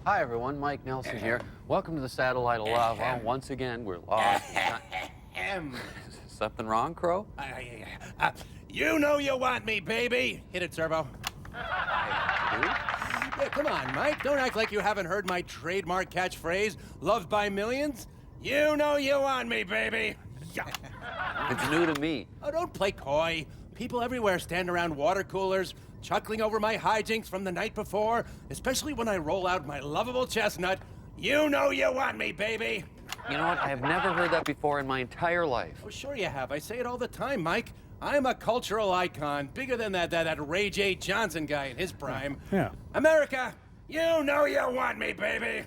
Hi, everyone. Mike Nelson here. Welcome to the Satellite of Love. Well, once again, we're lost. Something wrong, Crow? You know you want me, baby. Hit it, Servo. Yeah, come on, Mike. Don't act like you haven't heard my trademark catchphrase, loved by millions. You know you want me, baby. It's new to me. Oh, don't play coy. People everywhere stand around water coolers, chuckling over my hijinks from the night before, especially when I roll out my lovable chestnut. You know you want me, baby. You know what? I have never heard that before in my entire life. Oh, sure you have. I say it all the time, Mike. I'm a cultural icon, bigger than that Ray J. Johnson guy in his prime. Yeah. America, you know you want me, baby.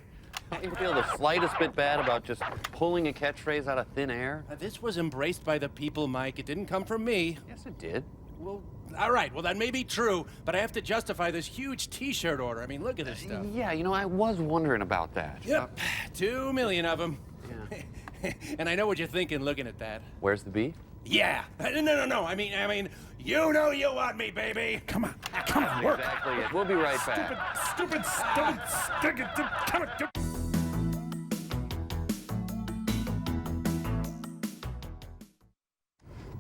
Don't you feel the slightest bit bad about just pulling a catchphrase out of thin air? This was embraced by the people, Mike. It didn't come from me. Yes, it did. Well, all right. Well, that may be true, but I have to justify this huge T-shirt order. I mean, look at this stuff. Yeah, you know, I was wondering about that. Yep, 2 million of them. Yeah. And I know what you're thinking looking at that. Where's the B? Yeah. No. I mean, you know you want me, baby. Come on, work. Exactly it. We'll be right back. Stupid. Come on.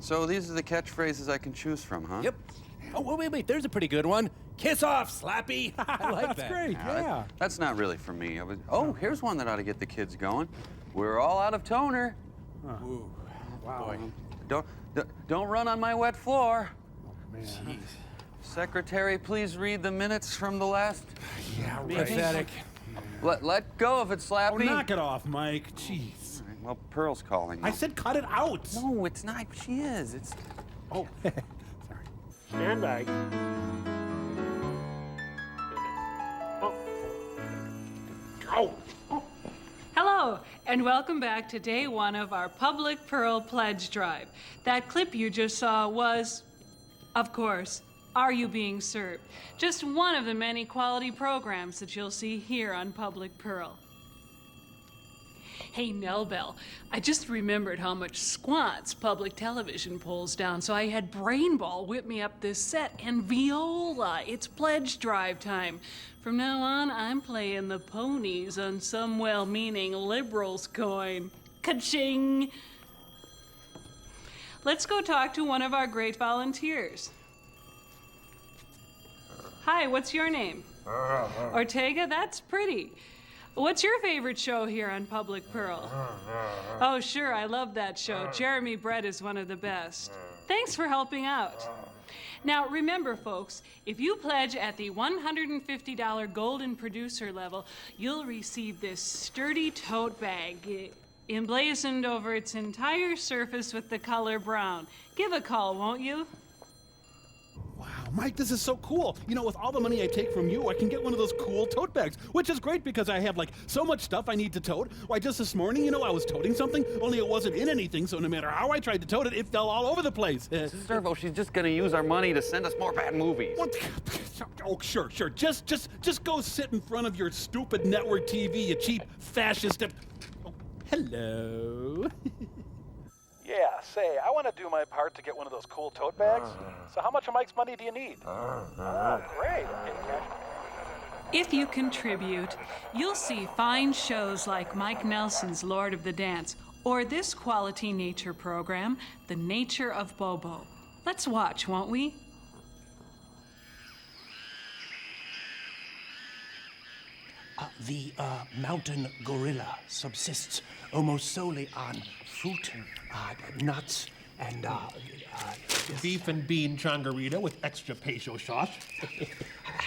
So these are the catchphrases I can choose from, huh? Yep. Oh, wait. There's a pretty good one. Kiss off, Slappy. I like that. That's great, yeah. That's not really for me. Oh, here's one that ought to get the kids going. We're all out of toner. Ooh. Wow. Boy. Don't run on my wet floor. Man. Jeez. Secretary, please read the minutes from the last. Yeah, Be right. pathetic. Let go of it, Slappy. Oh, knock it off, Mike. Jeez. All right, well, Pearl's calling. I said cut it out. No, it's not. She is. It's. Oh, sorry. Stand by. Hello, and welcome back to day one of our Public Pearl Pledge Drive. That clip you just saw was, of course, Are You Being Served? Just one of the many quality programs that you'll see here on Public Pearl. Hey, Nell Bell, I just remembered how much squats public television pulls down, so I had Brainball whip me up this set, and Viola, it's pledge drive time. From now on, I'm playing the ponies on some well-meaning liberals coin. Ka-ching! Let's go talk to one of our great volunteers. Hi, what's your name? Ortega? That's pretty. What's your favorite show here on Public Pearl? Oh, sure, I love that show. Jeremy Brett is one of the best. Thanks for helping out. Now, remember, folks, if you pledge at the $150 golden producer level, you'll receive this sturdy tote bag emblazoned over its entire surface with the color brown. Give a call, won't you? Wow, Mike, this is so cool. You know, with all the money I take from you, I can get one of those cool tote bags, which is great because I have, like, so much stuff I need to tote. Why, just this morning, you know, I was toting something, only it wasn't in anything, so no matter how I tried to tote it, it fell all over the place. Servo, she's just gonna use our money to send us more bad movies. What? Oh, sure. Just go sit in front of your stupid network TV, you cheap fascist. Oh, hello. Yeah, say, I want to do my part to get one of those cool tote bags. So how much of Mike's money do you need? Oh, great. Okay, cash. If you contribute, you'll see fine shows like Mike Nelson's Lord of the Dance, or this quality nature program, The Nature of Bobo. Let's watch, won't we? The mountain gorilla subsists almost solely on fruit, nuts, and Beef and bean changarita with extra peso sauce.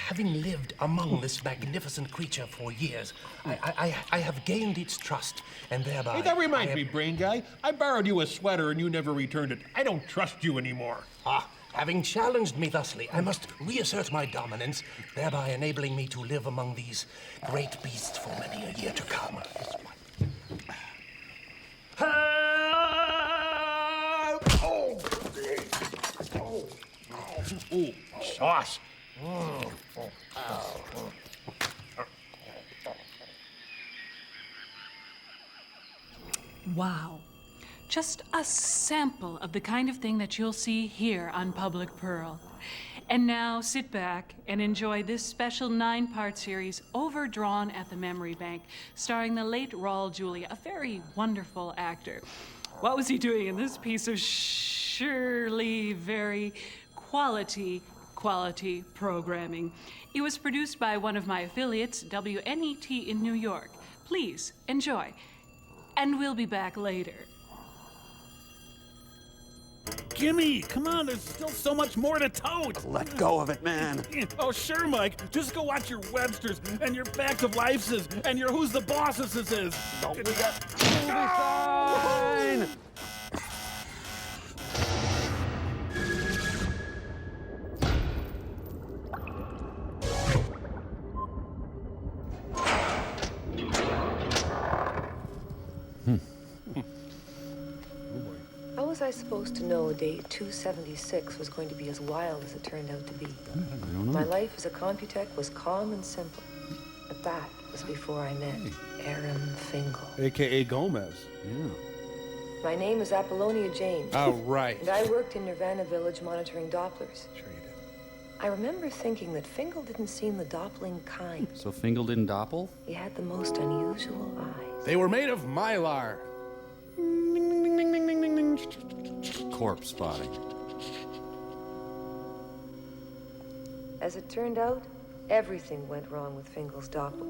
having lived among this magnificent creature for years, I have gained its trust, and thereby... Hey, that reminds me, brain guy. I borrowed you a sweater and you never returned it. I don't trust you anymore. Having challenged me thusly, I must reassert my dominance, thereby enabling me to live among these great beasts for many a year to come. Ooh, sauce. Wow. Just a sample of the kind of thing that you'll see here on Public Pearl. And now sit back and enjoy this special 9-part series, Overdrawn at the Memory Bank, starring the late Raul Julia, a very wonderful actor. What was he doing in this piece of surely very quality programming? It was produced by one of my affiliates, WNET in New York. Please enjoy. And we'll be back later. Jimmy, come on, there's still so much more to tote. Let go of it, man. Oh, sure, Mike. Just go watch your Websters and your Facts of Life's and your Who's the Bosses is. Don't we got movie sign? How was I supposed to know day 276 was going to be as wild as it turned out to be? I don't know. My life as a Computech was calm and simple. But that was before I met Aram Fingal. A.K.A. Gomez. Yeah. My name is Apollonia James. Oh, right. And I worked in Nirvana Village monitoring Dopplers. Sure you did. I remember thinking that Fingal didn't seem the Doppling kind. So Fingal didn't doppel? He had the most unusual eyes. They were made of mylar. Corpse spotting. As it turned out, everything went wrong with Fingal's Doppel.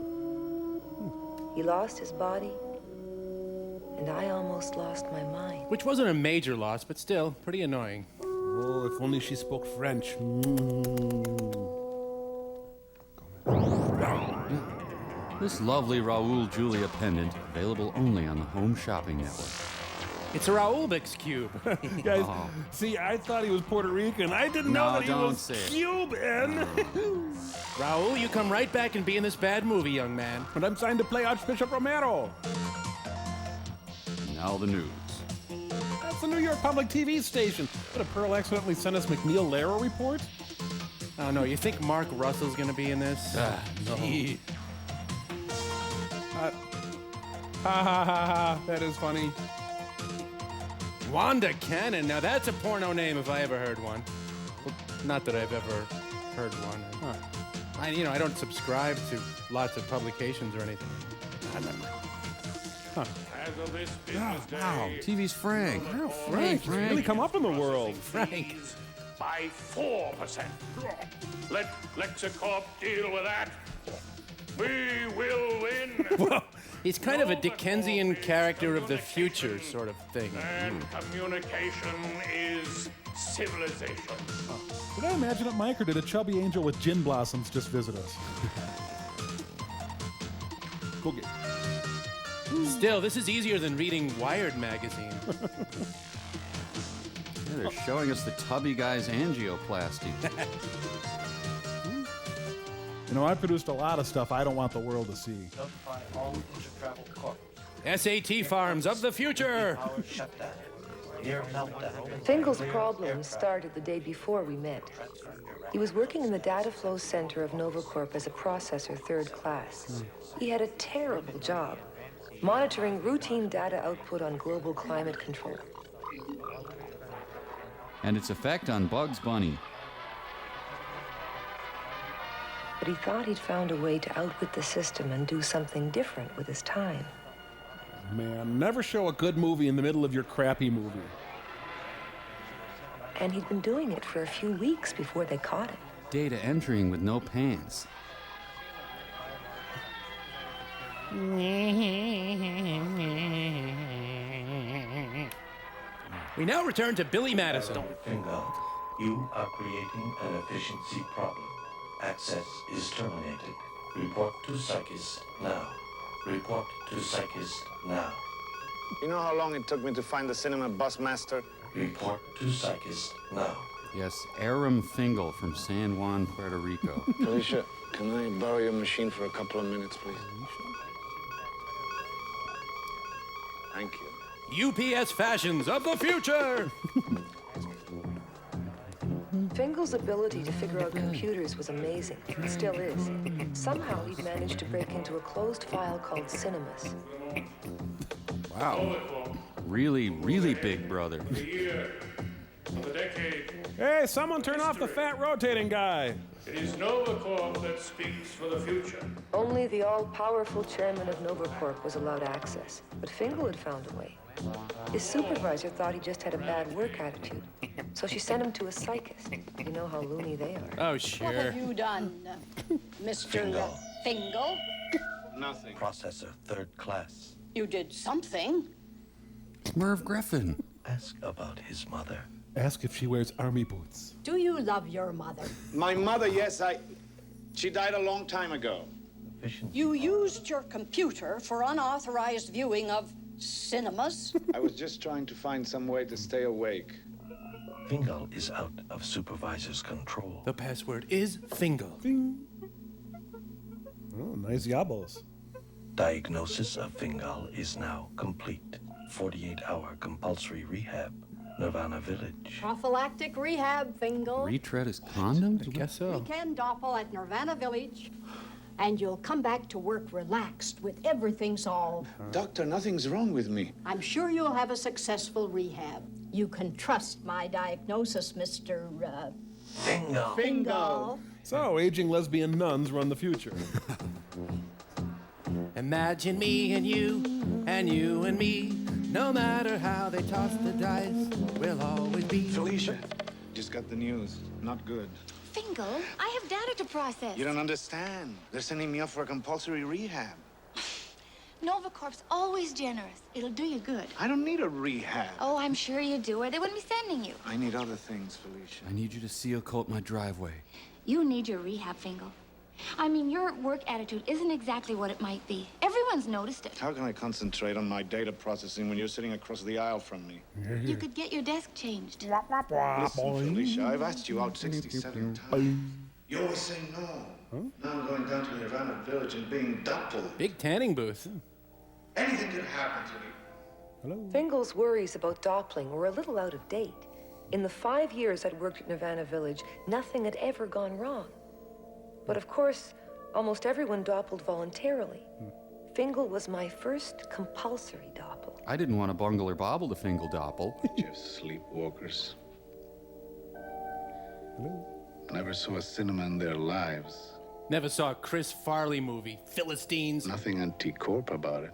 He lost his body, and I almost lost my mind. Which wasn't a major loss, but still pretty annoying. Oh, if only she spoke French. This lovely Raul Julia pendant, available only on the Home Shopping Network. It's a Raulbix cube. Guys, see, I thought he was Puerto Rican. I didn't know that he don't was say it. Cuban. Raul, you come right back and be in this bad movie, young man. And I'm signed to play Archbishop Romero. Now the news. That's the New York Public TV station. What, did Pearl accidentally send us McNeil Lehrer report? Oh, no, you think Mark Russell's gonna be in this? No. Ha ha ha ha. That is funny. Wanda Cannon. Now that's a porno name if I ever heard one. Well, not that I've ever heard one. I don't subscribe to lots of publications or anything. Wow, TV's Frank. Wow, Frank, he's really come up in the world. Frank. By 4%. Let Lexicorp deal with that. We will win. Well, he's kind of a Dickensian character of the future sort of thing. And communication is civilization. Did I imagine it, Mike, or did a chubby angel with gin blossoms just visit us? Go get. Still, this is easier than reading Wired magazine. Yeah, they're showing us the tubby guy's angioplasty. You know, I produced a lot of stuff I don't want the world to see. SAT Farms of the future. Fingal's problems started the day before we met. He was working in the data flow center of Novacorp as a processor third class. He had a terrible job, monitoring routine data output on global climate control. And its effect on Bugs Bunny. But he thought he'd found a way to outwit the system and do something different with his time. Man, never show a good movie in the middle of your crappy movie. And he'd been doing it for a few weeks before they caught him. Data entering with no pants. We now return to Billy Madison. Fingal, you are creating an efficiency problem. Access is terminated. Report to Psychist now. Report to Psychist now. You know how long it took me to find the cinema bus master? Report to Psychist now. Yes, Aram Fingal from San Juan, Puerto Rico. Felicia, can I borrow your machine for a couple of minutes, please? Thank you. UPS fashions of the future. Fingal's ability to figure out computers was amazing. It still is. Somehow he'd managed to break into a closed file called Cinemas. Wow. Really, really big brother. The year, the decade, Hey, someone turn off the fat rotating guy. It is NovaCorp that speaks for the future. Only the all-powerful chairman of NovaCorp was allowed access, but Fingal had found a way. His supervisor thought he just had a bad work attitude, so she sent him to a psychist. You know how loony they are. Oh, sure. What have you done, Mr. Fingal? Nothing. Processor, 3rd class. You did something. Merv Griffin. Ask about his mother. Ask if she wears army boots. Do you love your mother? My mother, yes, She died a long time ago. You used your computer for unauthorized viewing of cinemas? I was just trying to find some way to stay awake. Fingal is out of supervisor's control. The password is Fingal. Oh, nice yabos. Diagnosis of Fingal is now complete. 48-hour compulsory rehab. Nirvana Village. Prophylactic rehab, Fingal. Retread his condoms? I guess so. Weekend doppel at Nirvana Village. And you'll come back to work relaxed with everything solved. Doctor, nothing's wrong with me. I'm sure you'll have a successful rehab. You can trust my diagnosis, Mr. Fingal. Fingal. So, aging lesbian nuns run the future. Imagine me and you and me. No matter how they toss the dice, we'll always be. Felicia, just got the news. Not good. Fingal, I have data to process. You don't understand. They're sending me off for a compulsory rehab. NovaCorp's always generous. It'll do you good. I don't need a rehab. Oh, I'm sure you do, or they wouldn't be sending you. I need other things, Felicia. I need you to seal coat my driveway. You need your rehab, Fingal. I mean, your work attitude isn't exactly what it might be. Everyone's noticed it. How can I concentrate on my data processing when you're sitting across the aisle from me? You could get your desk changed. Listen, Felicia, I've asked you out 67 times. You always say no. Now I'm going down to Nirvana Village and being doubled. Big tanning booth. Anything could happen to me. Hello. Fingal's worries about Doppling were a little out of date. In the 5 years I'd worked at Nirvana Village, nothing had ever gone wrong. But of course, almost everyone doppled voluntarily. Fingal was my first compulsory doppel. I didn't want to bungle or bobble to Fingal doppel. Just sleepwalkers. Never saw a cinema in their lives. Never saw a Chris Farley movie. Philistines. Nothing anti-corp about it.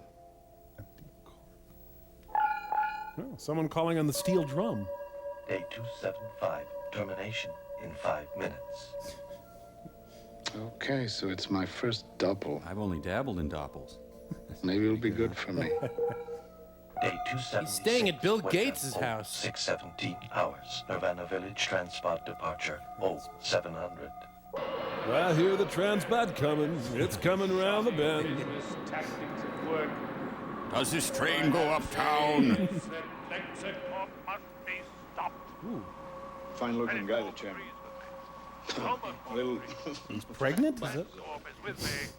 Oh, someone calling on the steel drum. Day 275. Termination in 5 minutes. Okay, so it's my first double. I've only dabbled in doppels. Maybe it'll be good for me. Day 276. He's staying at Bill Weather, Gates' house. 6:17 hours. Nirvana Village transport departure. 0700. Well, hear the transport coming. It's coming round the bend. Tactics at work. Does this train go uptown? LexaCorp must be stopped. Fine-looking guy, the chairman. Little. He's pregnant? Is it? Corp is with me.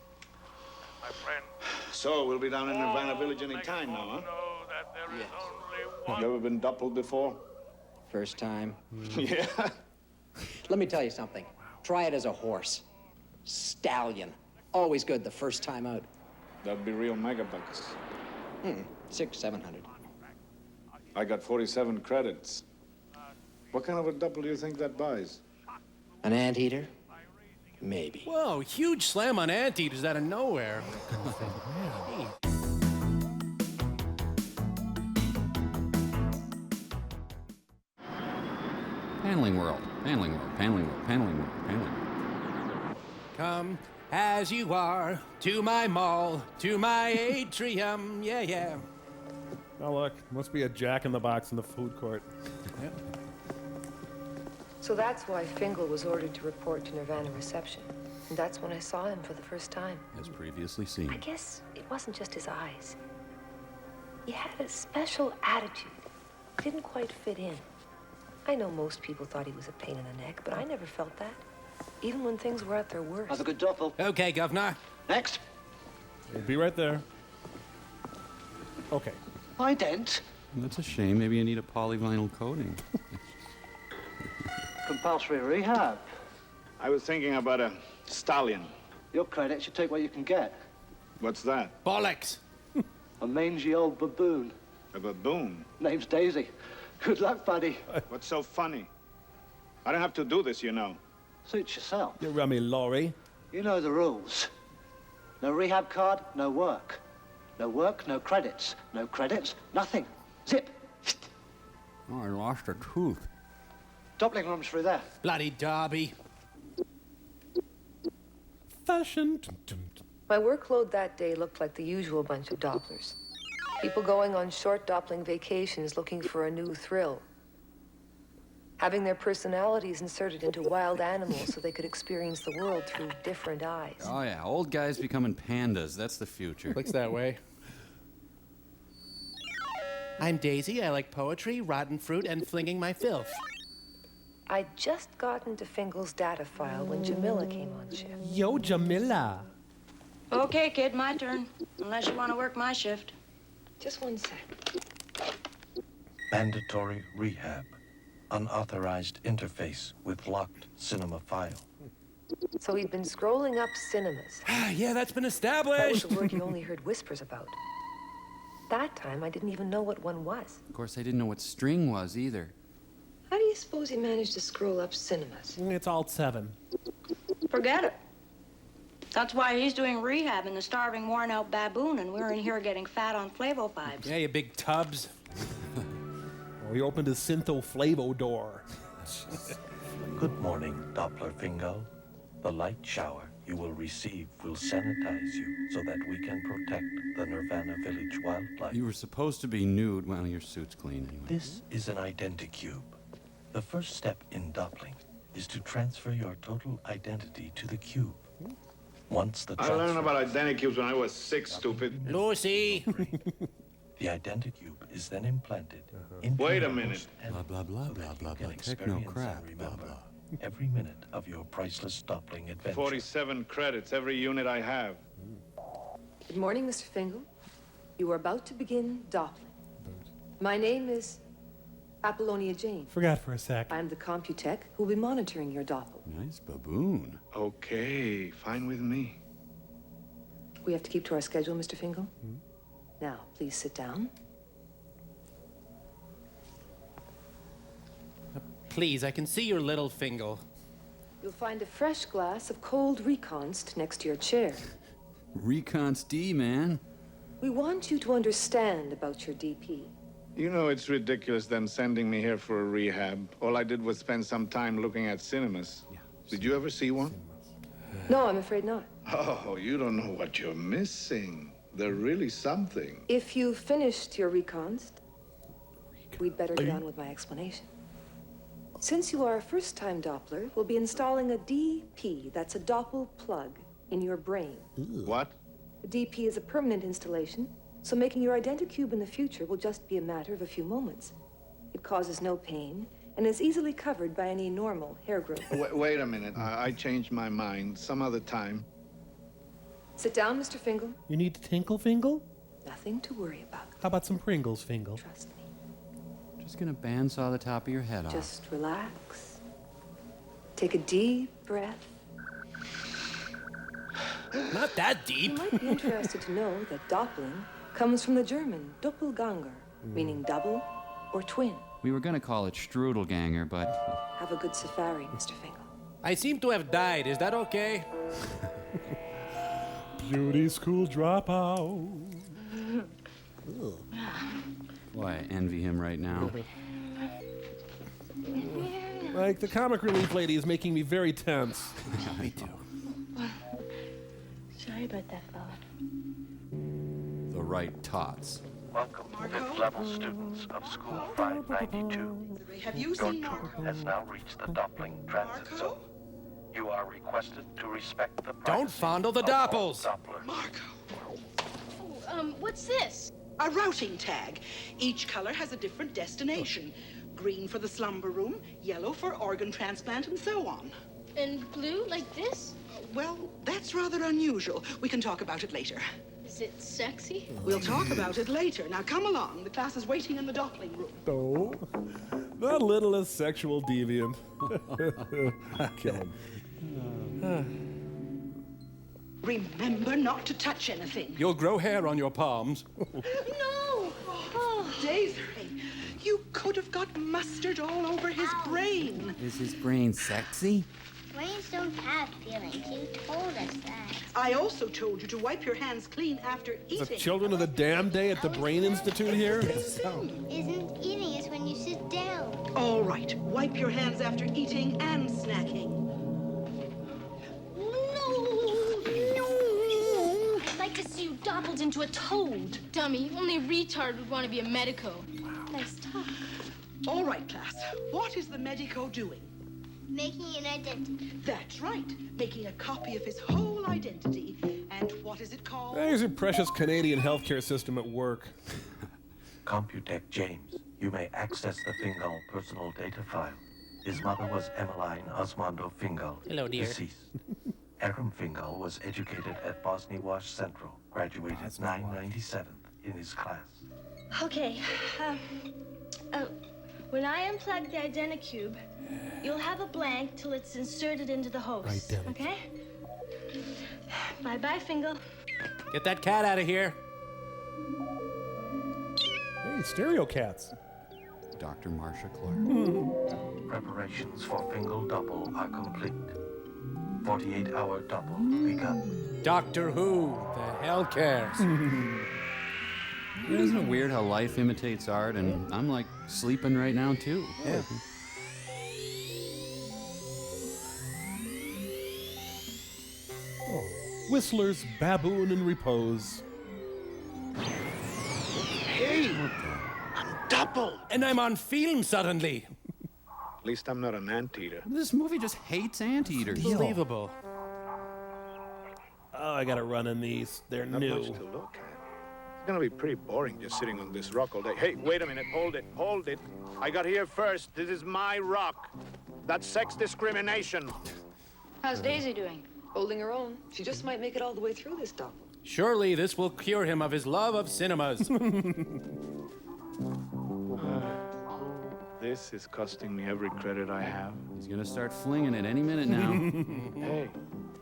My friend. So, we'll be down in Nirvana Village any time now, huh? Know that there is only one. You ever been doubled before? First time. Yeah. Let me tell you something. Try it as a horse. Stallion. Always good the first time out. That'd be real megabucks. 600-700. I got 47 credits. What kind of a double do you think that buys? An anteater? Maybe. Whoa, huge slam on anteaters out of nowhere. Paneling world. Paneling world. Paneling world. Paneling world. Paneling world. Come as you are to my mall, to my atrium. Yeah, yeah. Oh, look. Must be a jack-in-the-box in the food court. So that's why Fingal was ordered to report to Nirvana reception. And that's when I saw him for the first time. As previously seen. I guess it wasn't just his eyes. He had a special attitude. Didn't quite fit in. I know most people thought he was a pain in the neck, but I never felt that. Even when things were at their worst. Have a good doppel. Okay, Governor. Next. We'll be right there. Okay. Ident. That's a shame. Maybe you need a polyvinyl coating. Compulsory rehab. I was thinking about a stallion. Your credits, you take what you can get. What's that? Bollocks. A mangy old baboon. A baboon? Name's Daisy. Good luck, buddy. What's so funny? I don't have to do this, you know. Suit yourself. You rummy Laurie. You know the rules. No rehab card, no work. No work, no credits. No credits, nothing. Zip. Oh, I lost a tooth. Doppling room's through there. Bloody Derby. Fashion. My workload that day looked like the usual bunch of Dopplers. People going on short Doppling vacations looking for a new thrill. Having their personalities inserted into wild animals so they could experience the world through different eyes. Oh, yeah, old guys becoming pandas. That's the future. Looks that way. I'm Daisy. I like poetry, rotten fruit, and flinging my filth. I'd just gotten to Fingal's data file when Jamila came on shift. Yo, Jamila. Okay, kid, my turn. Unless you want to work my shift. Just one sec. Mandatory rehab. Unauthorized interface with locked cinema file. So he'd been scrolling up cinemas. Yeah, that's been That was established. a word you only heard whispers about. That time, I didn't even know what one was. Of course, I didn't know what string was either. How do you suppose he managed to scroll up cinemas? It's Alt 7. Forget it. That's why he's doing rehab in the starving, worn-out baboon, and we're in here getting fat on Flavo-5s. Yeah, you big tubs. Oh, he opened his Syntho Flavo door. Good morning, Doppler Fingal. The light shower you will receive will sanitize you so that we can protect the Nirvana Village wildlife. You were supposed to be nude. Well, your suit's clean anyway. This is an identicube. The first step in Doppling is to transfer your total identity to the cube. Once the I learned about identicubes when I was 6, stupid. Lucy! The identicube is then implanted into Wait a your minute. host head Blah, blah, blah, so that blah, you blah, can blah. Techno experience crap, and blah, remember blah. every minute of your priceless Doppling adventure. 47 credits, every unit I have. Good morning, Mr. Fingal. You are about to begin Doppling. My name is Apollonia Jane. Forgot for a sec. I'm the Computech who will be monitoring your Doppel. Nice baboon. Okay, fine with me. We have to keep to our schedule, Mr. Fingal. Now, please sit down. Please, I can see your little Fingal. You'll find a fresh glass of cold Reconst next to your chair. Reconst D, man. We want you to understand about your DP. You know it's ridiculous them sending me here for a rehab. All I did was spend some time looking at cinemas. Did you ever see one? No, I'm afraid not. Oh, you don't know what you're missing. They're really something. If you've finished your Reconst, we'd better get on with my explanation. Since you are a first-time Doppler, we'll be installing a DP, that's a Doppel plug, in your brain. What? The DP is a permanent installation, so making your identicube in the future will just be a matter of a few moments. It causes no pain, and is easily covered by any normal hair growth. Wait a minute. I changed my mind. Some other time. Sit down, Mr. Fingal. You need to tinkle Fingal? Nothing to worry about. How about some Pringles, Fingal? Trust me. Just gonna bandsaw the top of your head off. Just relax. Take a deep breath. Not that deep. You might be interested to know that Doppling comes from the German Doppelganger, meaning double or twin. We were gonna call it Strudelganger, but... Have a good safari, Mr. Fingal. I seem to have died. Is that okay? Beauty school dropout. Boy, I envy him right now. Like, the comic relief lady is making me very tense. Me too. Sorry about that, fella. The right tots. Welcome, fifth-level students of School 592. Have you Your seen tour has now reached the Doppling transit zone. You are requested to respect the Don't fondle the Doppels. What's this? A routing tag. Each color has a different destination. Green for the slumber room, yellow for organ transplant, and so on. And blue, like this? Well, that's rather unusual. We can talk about it later. Is it sexy? We'll talk about it later. Now come along. The class is waiting in the Doppling room. No. The littlest sexual deviant. Kill him. Remember not to touch anything. You'll grow hair on your palms. No! Oh, Daisy, You could have got mustard all over his brain. Is his brain sexy? Brains don't have feelings. You told us that. I also told you to wipe your hands clean after eating. The children of the damn day at the Brain Institute here? Isn't eating is when you sit down. All right, wipe your hands after eating and snacking. I'd like to see you doppled into a toad. Dummy, only a retard would want to be a medico. Nice talk. All right, class. What is the medico doing? Making an identity. That's right. Making a copy of his whole identity. And what is it called? There's your precious Canadian healthcare system at work. Computech James, you may access the Fingal personal data file. His mother was Emmeline Osmondo Fingal, Hello, dear. deceased. Aram Fingal was educated at Bosnia Wash Central, graduated 997th in his class. Okay. When I unplug the Identicube, you'll have a blank till it's inserted into the host. Okay? Bye-bye, Fingal. Get that cat out of here. Hey, stereo cats. Dr. Marcia Clark. Preparations for Fingal double are complete. 48-hour double begun. Doctor Who, the hell cares? Isn't it weird how life imitates art, and I'm like sleeping right now too. Yeah. Whistler's Baboon in Repose. Hey, I'm double. And I'm on film suddenly. At least I'm not an anteater. This movie just hates anteaters. Unbelievable. Oh, I gotta run in these. They're Not new. much to look at. It's gonna be pretty boring just sitting on this rock all day. Hey, wait a minute. Hold it. I got here first. This is my rock. That's sex discrimination. How's Daisy doing? Holding her own. She just might make it all the way through this double. Surely this will cure him of his love of cinemas. This is costing me every credit I have. He's gonna start flinging it any minute now. Hey,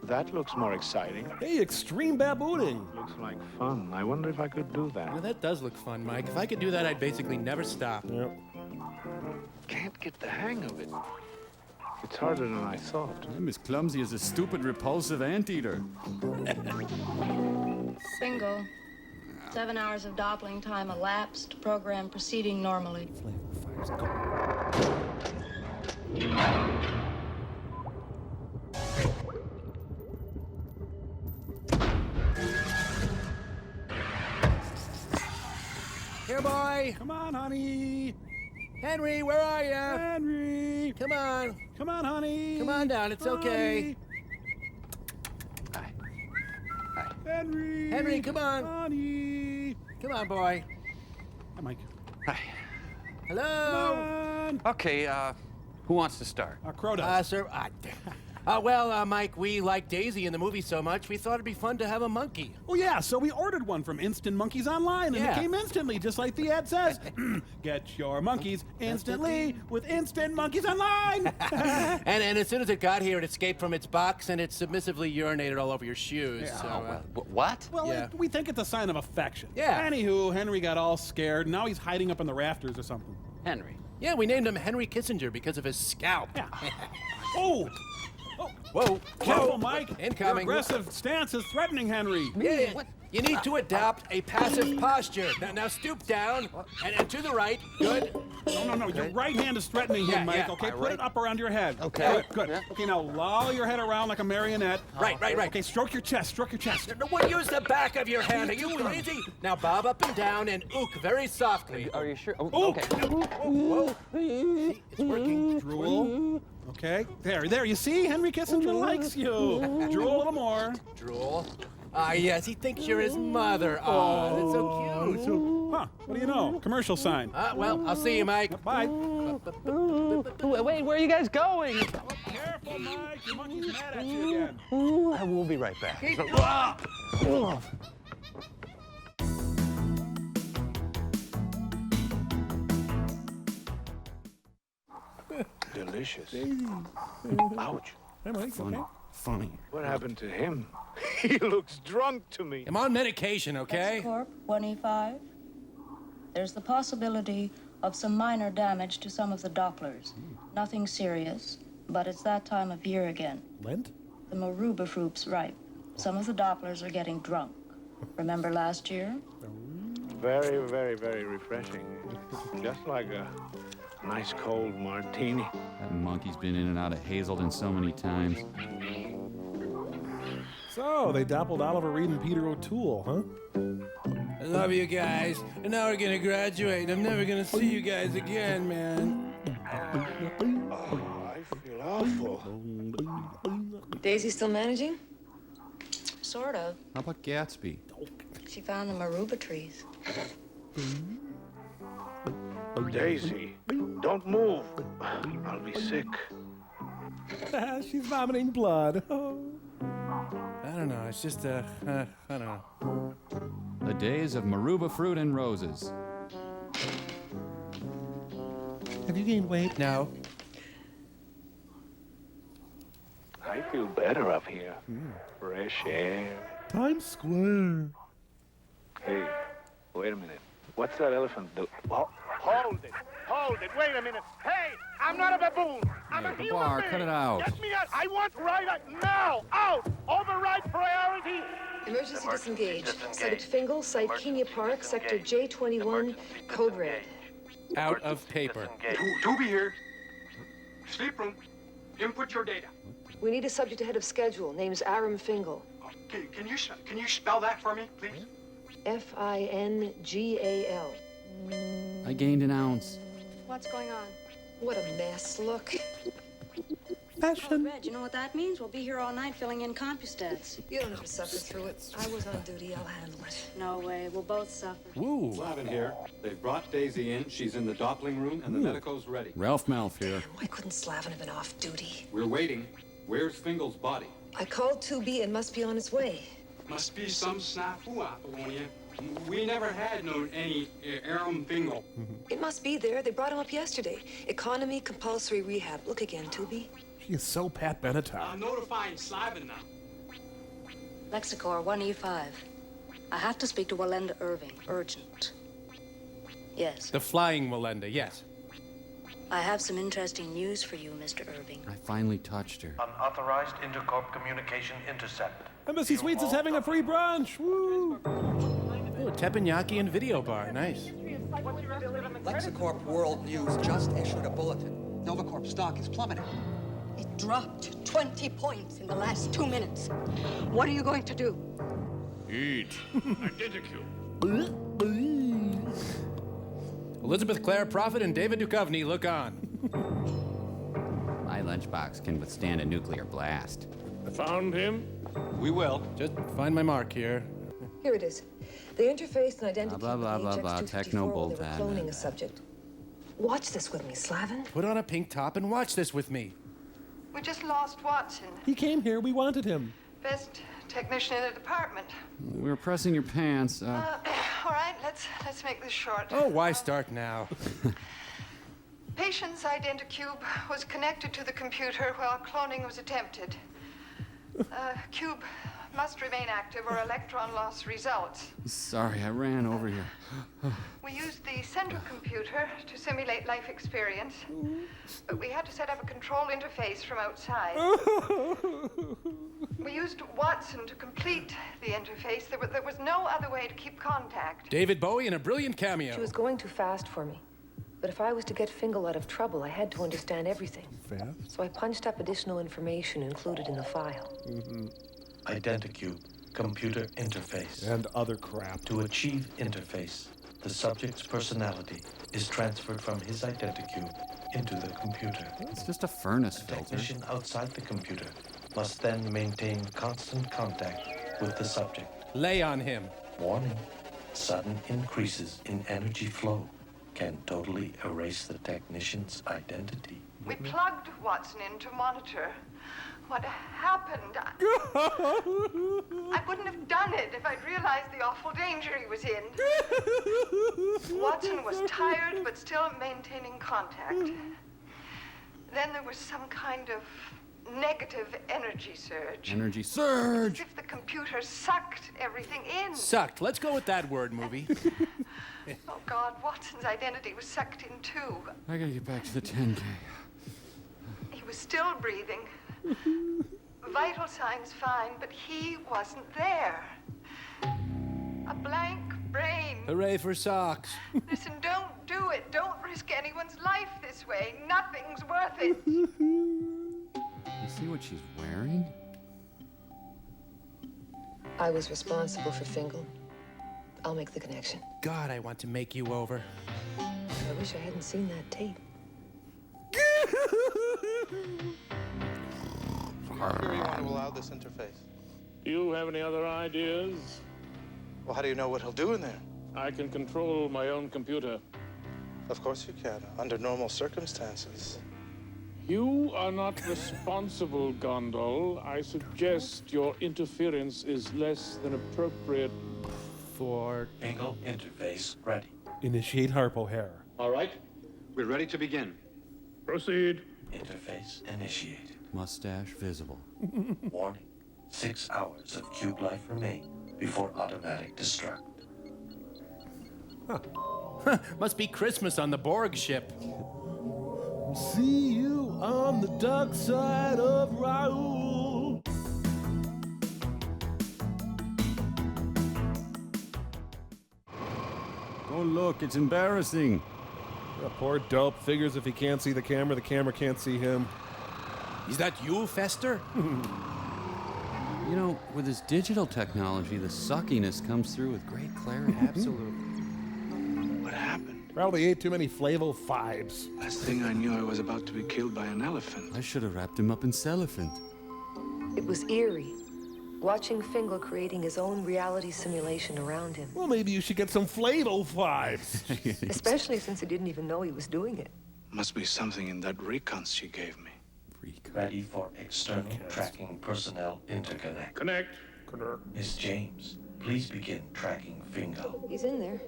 that looks more exciting. Hey, extreme babooning. Looks like fun. I wonder if I could do that. Well, that does look fun, Mike. If I could do that, I'd basically never stop. Yep. Can't get the hang of it. It's harder than I thought. I'm as clumsy as a stupid, repulsive anteater. Single. 7 hours of doppling time elapsed. Program proceeding normally. Here, boy. Come on, honey. Henry, where are you? Henry. Come on. Come on, honey. Come on down. It's okay. Henry. Henry, come on. Honey. Come on, boy. Hi, Mike. Hi. Hello. Okay, who wants to start? Crow does. Sir. Mike, we like Daisy in the movie so much, we thought it'd be fun to have a monkey. Oh, yeah, so we ordered one from Instant Monkeys Online, and Yeah. it came instantly, just like the ad says. Get your monkeys instantly with Instant Monkeys Online. And as soon as it got here, it escaped from its box, and it submissively urinated all over your shoes. Yeah. So, What? Well, Yeah. we think it's a sign of affection. Yeah. Anywho, Henry got all scared. Now he's hiding up in the rafters or something. Henry. yeah, we named him Henry Kissinger because of his scalp. Yeah. Oh! Whoa. Careful, Mike. Incoming. Your aggressive stance is threatening Henry. Yeah, you need to adopt a passive posture. Now stoop down and to the right. Good. No. Your right hand is threatening him, Mike. Yeah. Okay, My put right- it up around your head. Okay. Good. Yeah. Okay, now loll your head around like a marionette. Right. Okay, stroke your chest. Well, use the back of your hand. Are you crazy? Now bob up and down and ook very softly. Are you sure? Oh, Ooh. okay. Whoa. See, it's working. Drool. Okay, there. You see, Henry Kissinger likes you. Drool a little more. Drool. Yes, he thinks you're his mother. Oh, that's so cute. Huh? What do you know? Commercial sign. Well, I'll see you, Mike. Bye. Wait, where are you guys going? Careful, Mike. Your monkey's mad at you again. I will be right back. Delicious. Ouch. Hey, Mike, okay? Funny. What happened to him? He looks drunk to me. I'm on medication, okay? Corp 1E5. There's the possibility of some minor damage to some of the Dopplers. Nothing serious, but it's that time of year again. Lent? The Maruba fruit's ripe. Some of the Dopplers are getting drunk. Remember last year? Very, very, very refreshing. Just like a nice cold martini. That monkey's been in and out of Hazelden so many times. So, they dappled Oliver Reed and Peter O'Toole, huh? I love you guys. And now we're gonna graduate. I'm never gonna see you guys again, man. I feel awful. Daisy still managing? Sort of. How about Gatsby? She found the Maruba trees. Daisy, don't move. I'll be sick. She's vomiting blood. I don't know. It's just, I don't know. The days of Maruba fruit and roses. Have you gained weight? No. I feel better up here. Fresh air. Times Square. Hey, wait a minute. What's that elephant do? Oh, hold it. Hold it. Wait a minute. Hey, I'm not a baboon. I'm a Hey, human Babar, being. cut it out. Get me out. I want right now. Out. Override priority. Emergency disengage. Site Fingal, site Kenya Park, sector J21, code red. Out of paper. Toby here. Sleep room. Input your data. We need a subject ahead of schedule. Name's Aram Fingal. Okay, can you spell that for me, please? Fingal. I gained an ounce. What's going on? What a mess. Look. Oh, Red, you know what that means? We'll be here all night filling in CompuStats. You don't have to suffer through it. I was on duty. I'll handle it. No way. We'll both suffer. Woo. Slavin here. They've brought Daisy in. She's in the Doppling room, and the medico's ready. Ralph Malf here. Why couldn't Slavin have been off duty? We're waiting. Where's Fingal's body? I called 2B and must be on its way. Must be some snafu, Apollonia. We never had known any Aram Fingal. It must be there. They brought him up yesterday. Economy compulsory rehab. Look again, 2B. She is so Pat Benatar. I'm notifying Slavin now. Lexicor 1E5. I have to speak to Walenda Irving. Urgent. Yes. The flying Walenda, yes. I have some interesting news for you, Mr. Irving. I finally touched her. Unauthorized intercorp communication intercept. Embassy Suites is having a free brunch. Woo! Oh, teppanyaki and video bar. Nice. Lexicorp World News just issued a bulletin. Novacorp stock is plummeting. It dropped 20 points in the last 2 minutes. What are you going to do? Eat. Identical. Elizabeth Clare Prophet and David Duchovny, look on. My lunchbox can withstand a nuclear blast. Found him? We will. Just find my mark here. Here it is. The interface and identity Blah, blah, blah, blah, HX254 techno while they were bullpen. cloning a subject. Watch this with me, Slavin. Put on a pink top and watch this with me. We just lost Watson. He came here. We wanted him. Best technician in the department. We were pressing your pants. All right, let's make this short. Oh, why start now? Patient's identicube was connected to the computer while cloning was attempted. Cube must remain active or electron loss results. Sorry, I ran over here. We used the central computer to simulate life experience, but we had to set up a control interface from outside. We used Watson to complete the interface. There was no other way to keep contact. David Bowie in a brilliant cameo. She was going too fast for me. But if I was to get Fingal out of trouble, I had to understand everything. Fast? So I punched up additional information included in the file. Identicube, computer interface. And other crap. To achieve interface, the subject's personality is transferred from his identicube into the computer. It's just a furnace The filter. technician outside the computer must then maintain constant contact with the subject. Lay on him. Warning, sudden increases in energy flow can totally erase the technician's identity. We plugged Watson in to monitor. What happened? I wouldn't have done it if I'd realized the awful danger he was in. Watson was tired, but still maintaining contact. Then there was some kind of negative energy surge. Energy surge! As if the computer sucked everything in. Sucked. Let's go with that word, movie. Oh, God, Watson's identity was sucked in, too. I gotta get back to the 10K. He was still breathing. Vital signs fine, but he wasn't there. A blank brain. Hooray for socks. Listen, don't do it. Don't risk anyone's life this way. Nothing's worth it. You see what she's wearing? I was responsible for Fingal. I'll make the connection. God, I want to make you over. I wish I hadn't seen that tape. How do you want to allow this interface? Do you have any other ideas? Well, how do you know what he'll do in there? I can control my own computer. Of course you can, under normal circumstances. You are not responsible, Gondol. I suggest your interference is less than appropriate for... Fingal interface ready. Initiate Harpo hair. All right, we're ready to begin. Proceed. Interface initiated. Mustache visible. Warning. 6 hours of cube life remain before automatic destruct. Huh. Must be Christmas on the Borg ship. See you on the dark side of Raoul. Oh, look, it's embarrassing. The poor dope figures if he can't see the camera can't see him. Is that you, Fester? You know, with his digital technology, the suckiness comes through with great clarity. Absolutely. What happened? Probably ate too many Flavo 5s. Last thing I knew, I was about to be killed by an elephant. I should have wrapped him up in cellophane. It was eerie, watching Fingal creating his own reality simulation around him. Well, maybe you should get some Flavo 5s. Especially since he didn't even know he was doing it. Must be something in that recon she gave me. Ready for external tracking personnel interconnect. Connect. Miss James, please begin tracking Fingal. He's in there.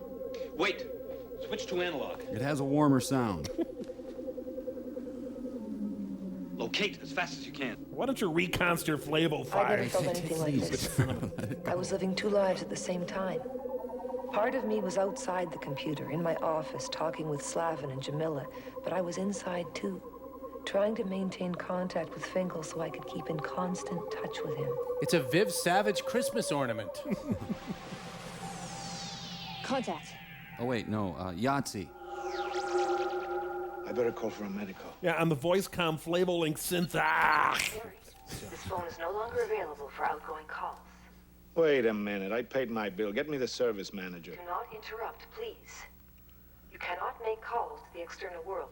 Wait. Switch to analog. It has a warmer sound. Locate as fast as you can. Why don't you reconst your Flavo 5s? I never felt anything like this. I was living 2 lives at the same time. Part of me was outside the computer, in my office, talking with Slavin and Jamila, but I was inside too, trying to maintain contact with Fingal so I could keep in constant touch with him. It's a Viv Savage Christmas ornament. Contact. Oh, wait, no, Yahtzee. I better call for a medical. Yeah, on the voice comm Flavo Link synth. Ah! This phone is no longer available for outgoing calls. Wait a minute, I paid my bill. Get me the service manager. Do not interrupt, please. You cannot make calls to the external world.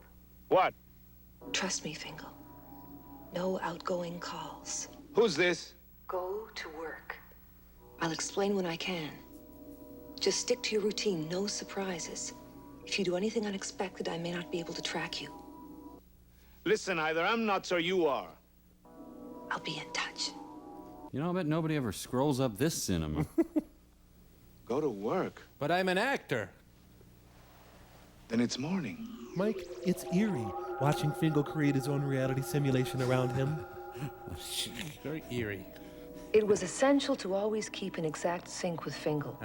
What? Trust me, Fingal. No outgoing calls. Who's this? Go to work. I'll explain when I can. Just stick to your routine, no surprises. If you do anything unexpected, I may not be able to track you. Listen, either I'm nuts or you are. I'll be in touch. You know, I bet nobody ever scrolls up this cinema. Go to work. But I'm an actor. Then it's morning. Mike, it's eerie watching Fingal create his own reality simulation around him. Very eerie. It was essential to always keep in exact sync with Fingal.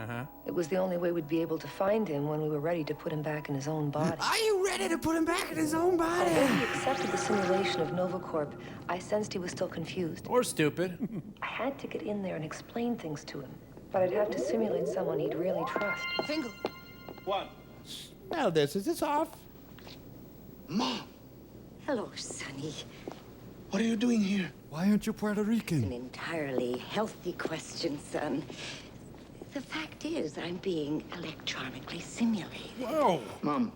It was the only way we'd be able to find him when we were ready to put him back in his own body. Are you ready to put him back in his own body? Although he accepted the simulation of NovaCorp, I sensed he was still confused. Or stupid. I had to get in there and explain things to him, but I'd have to simulate someone he'd really trust. Fingal! What? Now is this off? Mom! Hello, Sonny. What are you doing here? Why aren't you Puerto Rican? An entirely healthy question, son. The fact is, I'm being electronically simulated. Whoa! Mom,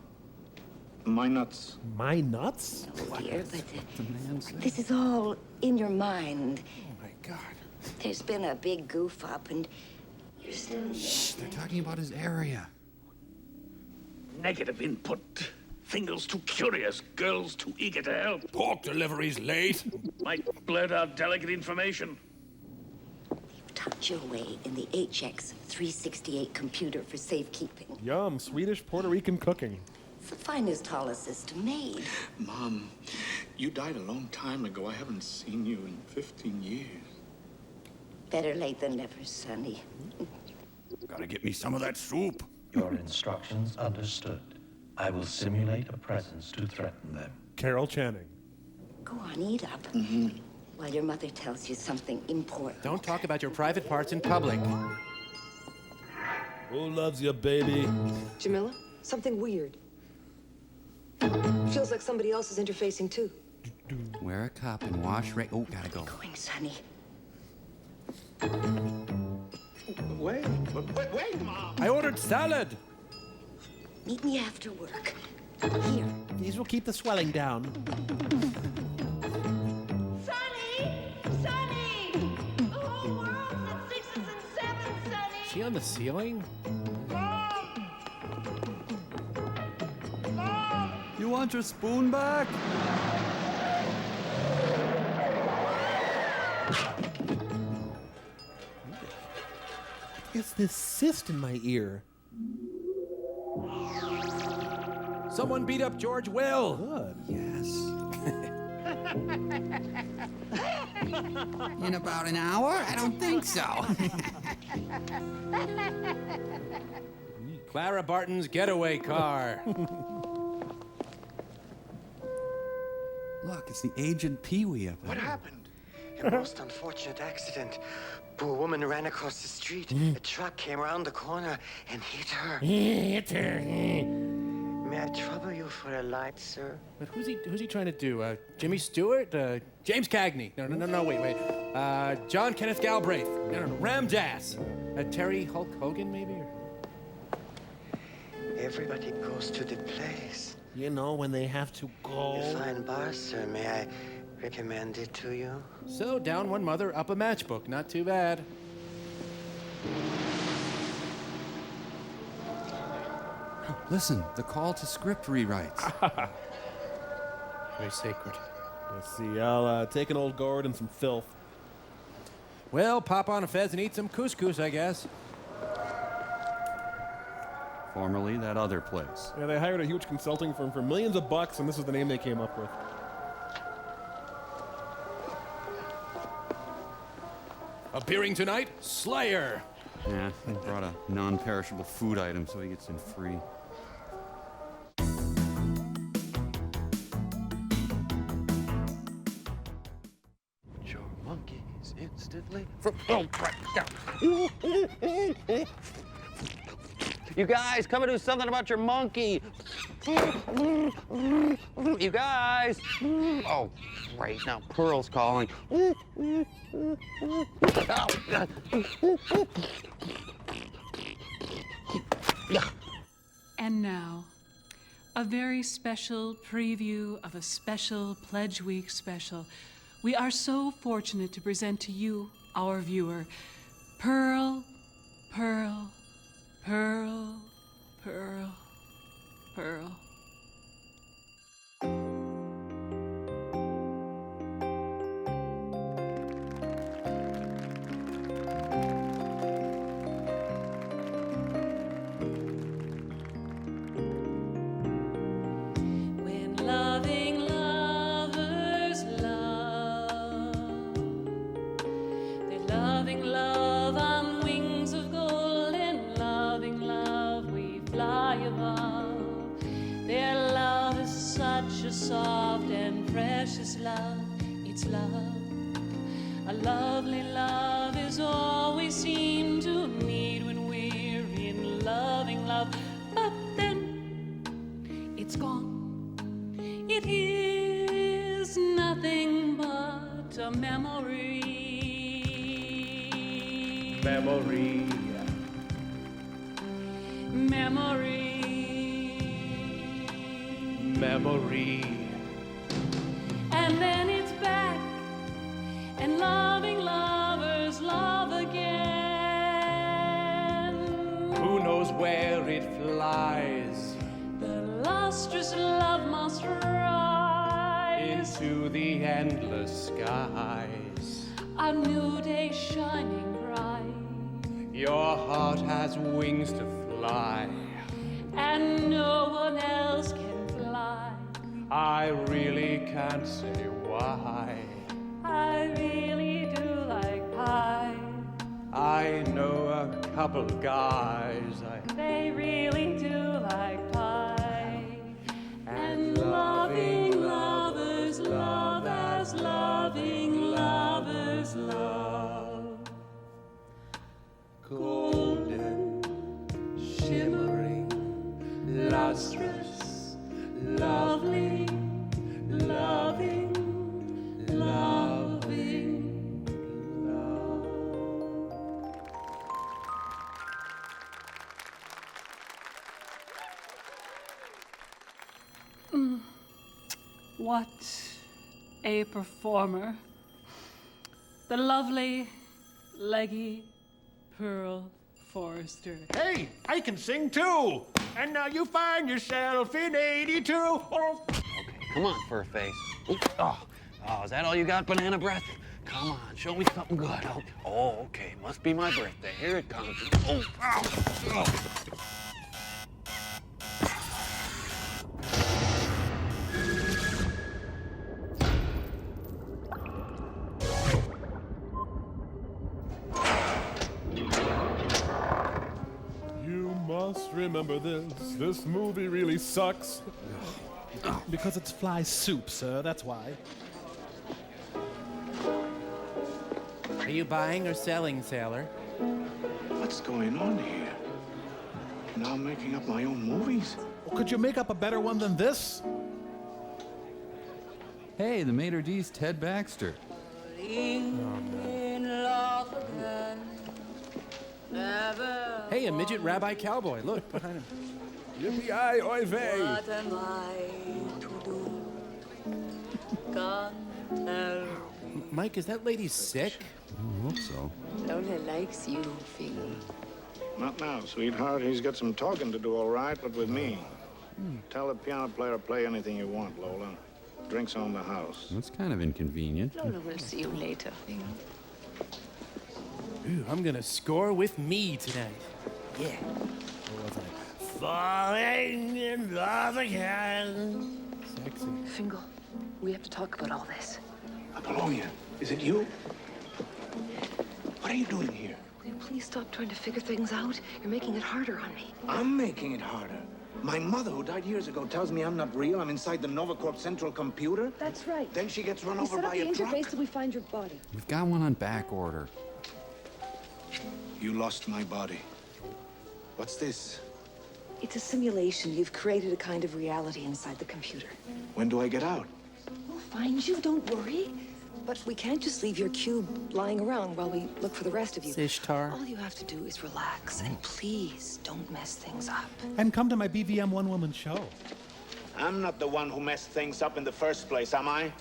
my nuts. My nuts? No, dear, but this is all in your mind. Oh, my God. There's been a big goof up, and you're still... Shh, they're talking about his area. Negative input. Fingal's too curious, girls too eager to help. Pork delivery's late. Might blurt out delicate information. You've tucked your way in the HX 368 computer for safekeeping. Yum, Swedish Puerto Rican cooking. It's the finest holossystem made. Mom, You died a long time ago. I haven't seen you in 15 years. Better late than never, Sonny. Gotta get me some of that soup. Your instructions understood. I will simulate a presence to threaten them. Carol Channing. Go on, eat up. While your mother tells you something important. Don't talk about your private parts in public. Who loves you, baby? Jamila, something weird. Feels like somebody else is interfacing too. Wear a cup and wash right. Oh, gotta go. Going, Sonny. Wait, Mom. I ordered salad. Meet me after work. Here. These will keep the swelling down. Sonny! Sonny! The whole world's at 6s and 7s, Sonny! Is she on the ceiling? You want your spoon back? It's this cyst in my ear. Someone beat up George Will. Good. Yes. In about an hour? I don't think so. Clara Barton's getaway car. Look, it's the aged Pee-wee up there. What happened? A most unfortunate accident. Poor woman ran across the street. A truck came around the corner and hit her. Hit her. May I trouble you for a light, sir? But who's he trying to do? Jimmy Stewart? James Cagney? No, wait. John Kenneth Galbraith? No, Ram Dass? Terry Hulk Hogan, maybe? Everybody goes to the place. You know, when they have to go. A fine bar, sir. May I recommend it to you? So, down one mother, up a matchbook. Not too bad. Listen, the call to script rewrites. Very sacred. Let's see, I'll take an old gourd and some filth. Well, pop on a fez and eat some couscous, I guess. Formerly that other place. Yeah, they hired a huge consulting firm for millions of bucks, and this is the name they came up with. Appearing tonight, Slayer. Yeah, he brought a non-perishable food item so he gets in free. Your monkeys instantly from You guys, come and do something about your monkey. You guys. Oh, great. Now Pearl's calling. And now, a very special preview of a special Pledge Week special. We are so fortunate to present to you, our viewer, Pearl, Pearl, Pearl, Pearl, Pearl. When loving lovers love, they're loving love on wings of gold, and loving love we fly above. Their love is such a soft and precious love. It's love. A lovely love is all we seem to need when we're in loving love. But then it's gone. It is nothing but a memory. Memory. Memory. Memory. And then it's back, and loving lovers love again. Who knows where it flies? The lustrous love must rise Into the endless skies. a new day shining bright, Your heart has wings to fly. and no one else can fly. I really can't say why. I really do like pie. I know a couple guys. They really do like pie. And loving lovers love as loving lovers love. Golden, shimmering, lustrous, lovely, loving, loving. What a performer. The lovely, leggy Pearl Forrester. Hey, I can sing too! And now you find yourself in 82. Oh. Come on, fur face. Oh, is that all you got, banana breath? Come on, show me something good. Oh, okay, must be my birthday. Here it comes. Oh, ow. Oh. You must remember this. This movie really sucks. Because it's fly soup, sir, that's why. Are you buying or selling, sailor? What's going on here? Now I'm making up my own movies? Well, could you make up a better one than this? Hey, the maitre d's Ted Baxter. Hey, a midget rabbi cowboy. Look, behind him. Yippee-yi, oy vey. What am I to do? Can't tell. Mike, is that lady sick? I hope so. Lola likes you, Fingy. Not now, sweetheart. He's got some talking to do, all right, but with me. Tell the piano player to play anything you want, Lola. Drinks on the house. That's kind of inconvenient. Lola will see you later, Fingy. Ooh, I'm gonna score with me tonight. Yeah. Falling in love again. Sexy. Fingal, we have to talk about all this. Apollonia, is it you? What are you doing here? Will you please stop trying to figure things out? You're making it harder on me. I'm making it harder. My mother, who died years ago, tells me I'm not real. I'm inside the NovaCorp central computer. That's right. Then she gets run We over set up by the a truck. interface till we find your body. We've got one on back order. You lost my body. What's this? It's a simulation. You've created a kind of reality inside the computer. When do I get out? We'll find you, don't worry. But we can't just leave your cube lying around while we look for the rest of you. Ishtar. All you have to do is relax, and please don't mess things up. And come to my BVM one-woman show. I'm not the one who messed things up in the first place, am I?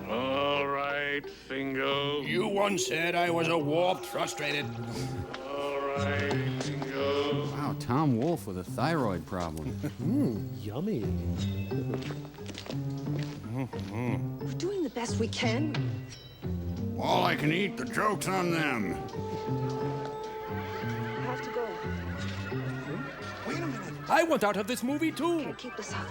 All right, Fingo. You once said I was a warped, frustrated. All right, Fingo. Wow, Tom Wolfe with a thyroid problem. Yummy. We're doing the best we can. All I can eat, the joke's on them. I have to go. Wait a minute. I want out of this movie too. Can't keep this up.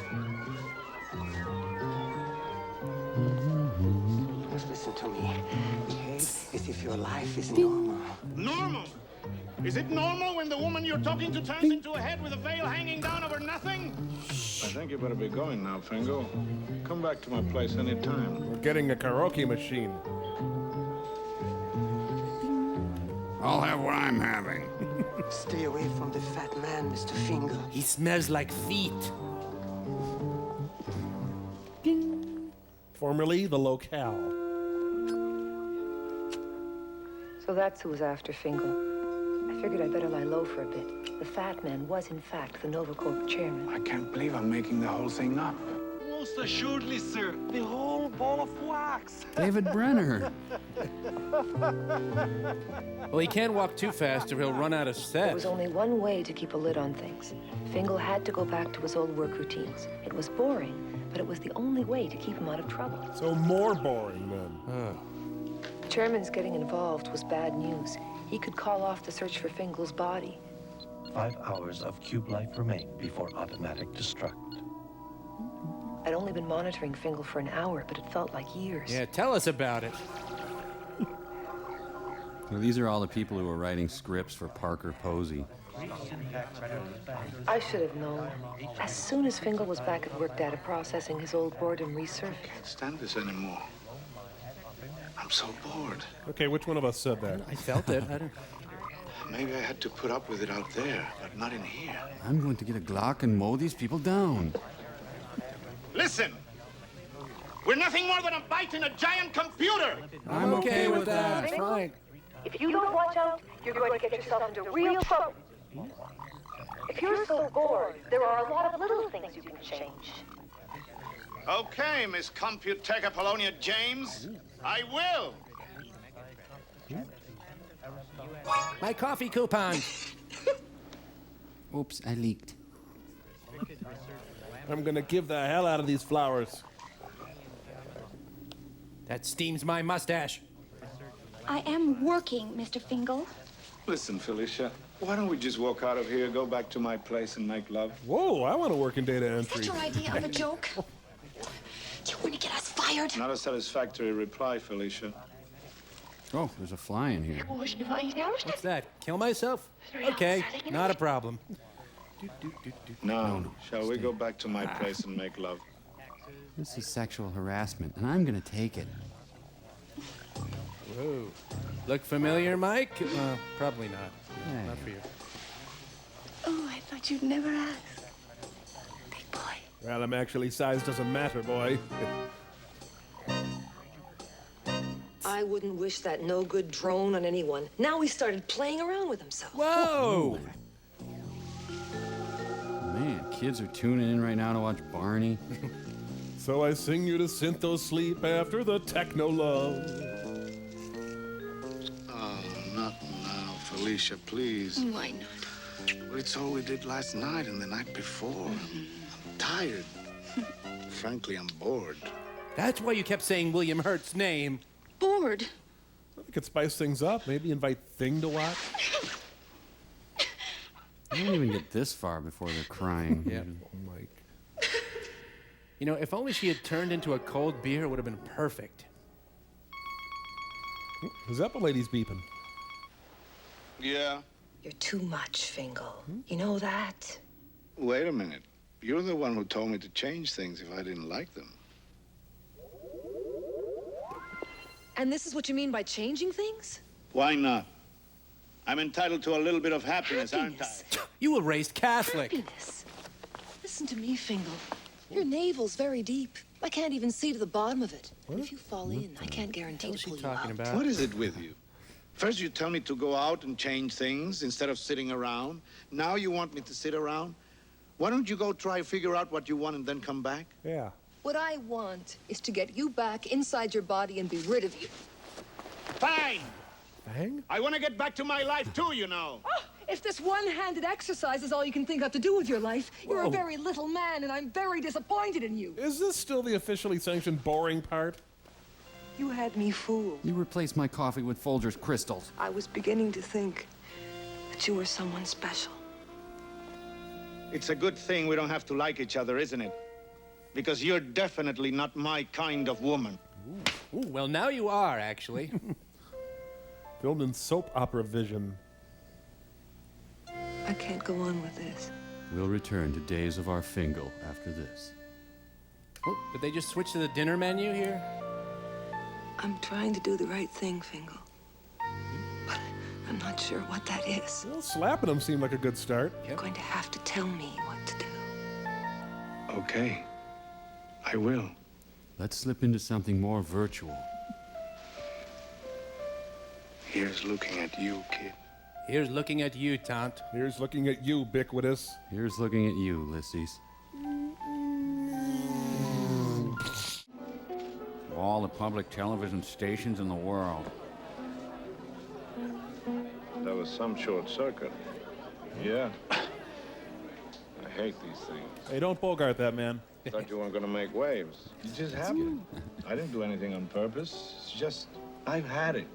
Just listen to me. Behave as if your life is normal. Normal? Is it normal when the woman you're talking to turns into a head with a veil hanging down over nothing? I think you better be going now, Fingo. Come back to my place anytime. We're getting a karaoke machine. I'll have what I'm having. Stay away from the fat man, Mr. Finger. He smells like feet. Formerly the locale. So that's who was after Fingal. I figured I'd better lie low for a bit. The fat man was, in fact, the NovaCorp chairman. I can't believe I'm making the whole thing up. Most assuredly, sir. The whole ball of wax. David Brenner. Well, he can't walk too fast or he'll run out of There set. was only one way to keep a lid on things. Fingal had to go back to his old work routines. It was boring, but it was the only way to keep him out of trouble. So more boring then. Chairman's getting involved was bad news. He could call off the search for Fingal's body. 5 hours of cube life remain before automatic destruct. I'd only been monitoring Fingal for an hour, but it felt like years. Yeah, tell us about it. So these are all the people who were writing scripts for Parker Posey. I should have known. As soon as Fingal was back at work data processing, his old boredom resurfaced. I can't stand this anymore. I'm so bored. Okay, which one of us said that? I felt it. I don't... Maybe I had to put up with it out there, but not in here. I'm going to get a Glock and mow these people down. Listen! We're nothing more than a bite in a giant computer! I'm okay with that. Fine. If you don't watch out, you're going to get yourself into real trouble. If you're so bored, there are a lot of little things you can change. Okay, Miss Computech Apollonia James. I will! My coffee coupon. Oops, I leaked. I'm gonna give the hell out of these flowers. That steams my mustache. I am working, Mr. Fingal. Listen, Felicia, why don't we just walk out of here, go back to my place, and make love? Whoa, I want to work in data Is entry. that your idea of a joke? You want to get us fired? Not a satisfactory reply, Felicia. Oh, there's a fly in here. What's that? Kill myself? Okay, not a problem. Now, shall we go back to my place and make love? This is sexual harassment, and I'm gonna take it. Whoa. Look familiar, Mike? Probably not. Hey. Not for you. Oh, I thought you'd never ask. Big boy. Well, actually, size doesn't matter, boy. I wouldn't wish that no-good drone on anyone. Now he started playing around with himself. Whoa! Man, kids are tuning in right now to watch Barney. So I sing you to Syntho sleep after the techno love. Oh, not now, Felicia, please. Why not? Well, it's all we did last night and the night before. I'm tired. Frankly, I'm bored. That's why you kept saying William Hurt's name. Bored. We could spice things up. Maybe invite Thing to watch. I don't even get this far before they're crying. Yeah. Oh, Mike. You know, if only she had turned into a cold beer, it would have been perfect. The Zeppa lady's beeping. Yeah? You're too much, Fingal. You know that? Wait a minute. You're the one who told me to change things if I didn't like them. And this is what you mean by changing things? Why not? I'm entitled to a little bit of happiness, aren't I? You were raised Catholic. Happiness. Listen to me, Fingal. Your navel's very deep. I can't even see to the bottom of it. And if you fall in, I can't guarantee to pull you out. What is it with you? First you tell me to go out and change things instead of sitting around. Now you want me to sit around? Why don't you go try figure out what you want and then come back? Yeah. What I want is to get you back inside your body and be rid of you. Fine! Bang? I want to get back to my life too, you know. Oh, if this one-handed exercise is all you can think of to do with your life, you're a very little man, and I'm very disappointed in you. Is this still the officially sanctioned boring part? You had me fooled. You replaced my coffee with Folgers crystals. I was beginning to think that you were someone special. It's a good thing we don't have to like each other, isn't it? Because you're definitely not my kind of woman. Ooh, well, now you are, actually. Filmed in soap opera vision. I can't go on with this. We'll return to days of our Fingal after this. Oh, did they just switch to the dinner menu here? I'm trying to do the right thing, Fingal. But I'm not sure what that is. Well, slapping him seemed like a good start. You're going to have to tell me what to do. Okay. I will. Let's slip into something more virtual. Here's looking at you, kid. Here's looking at you, Tant. Here's looking at you, ubiquitous. Here's looking at you, Ulysses. All the public television stations in the world. That was some short circuit. Yeah. I hate these things. Hey, don't bogart that, man. Thought you weren't gonna make waves. You just happened. I didn't do anything on purpose. It's just, I've had it.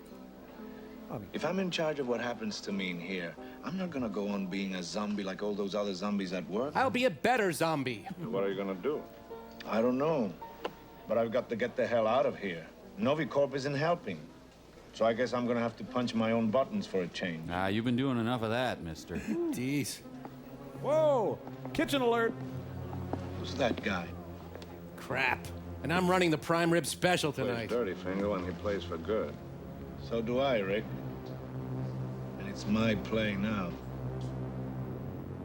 If I'm in charge of what happens to me in here, I'm not gonna go on being a zombie like all those other zombies at work. I'll be a better zombie. What are you gonna do? I don't know, but I've got to get the hell out of here. Novicorp isn't helping, so I guess I'm gonna have to punch my own buttons for a change. Ah, you've been doing enough of that, mister. Jeez. Whoa! Kitchen alert! Who's that guy? Crap. And I'm running the prime rib special Plays tonight. dirty, Fingal, and he plays for good. So do I, Rick. And it's my play now.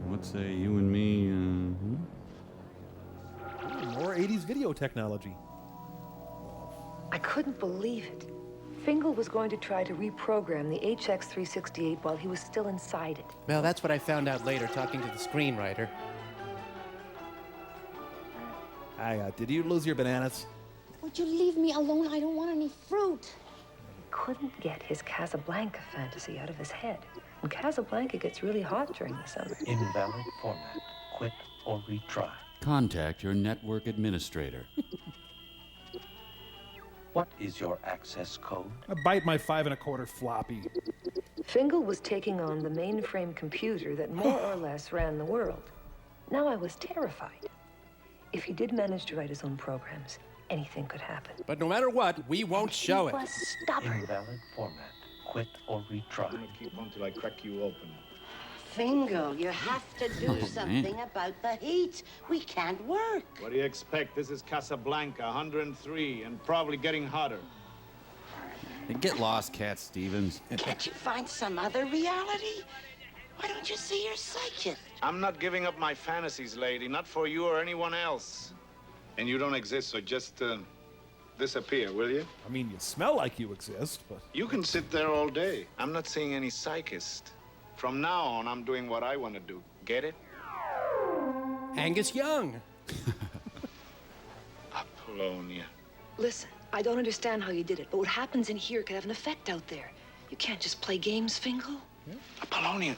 What say you and me, More 80s video technology. I couldn't believe it. Fingal was going to try to reprogram the HX368 while he was still inside it. Well, that's what I found out later talking to the screenwriter. Did you lose your bananas? Would you leave me alone? I don't want any fruit. He couldn't get his Casablanca fantasy out of his head. And Casablanca gets really hot during the summer. Invalid format. Quit or retry. Contact your network administrator. What is your access code? I bite my 5 1/4 floppy. Fingal was taking on the mainframe computer that more or less ran the world. Now I was terrified. If he did manage to write his own programs, anything could happen. But no matter what, we won't show it. He was stubborn. Invalid format. Quit or retry. I'm gonna keep on till I crack you open. Fingal, you have to do something about the heat. We can't work. What do you expect? This is Casablanca, 103, and probably getting hotter. Hey, get lost, Cat Stevens. Can't you find some other reality? Why don't you see your psychic? I'm not giving up my fantasies, lady. Not for you or anyone else. And you don't exist, so just disappear, will you? I mean, you smell like you exist, but... You can sit there all day. I'm not seeing any psychist. From now on, I'm doing what I want to do. Get it? Angus Young. Apollonia. Listen, I don't understand how you did it, but what happens in here could have an effect out there. You can't just play games, Fingal. Apollonia.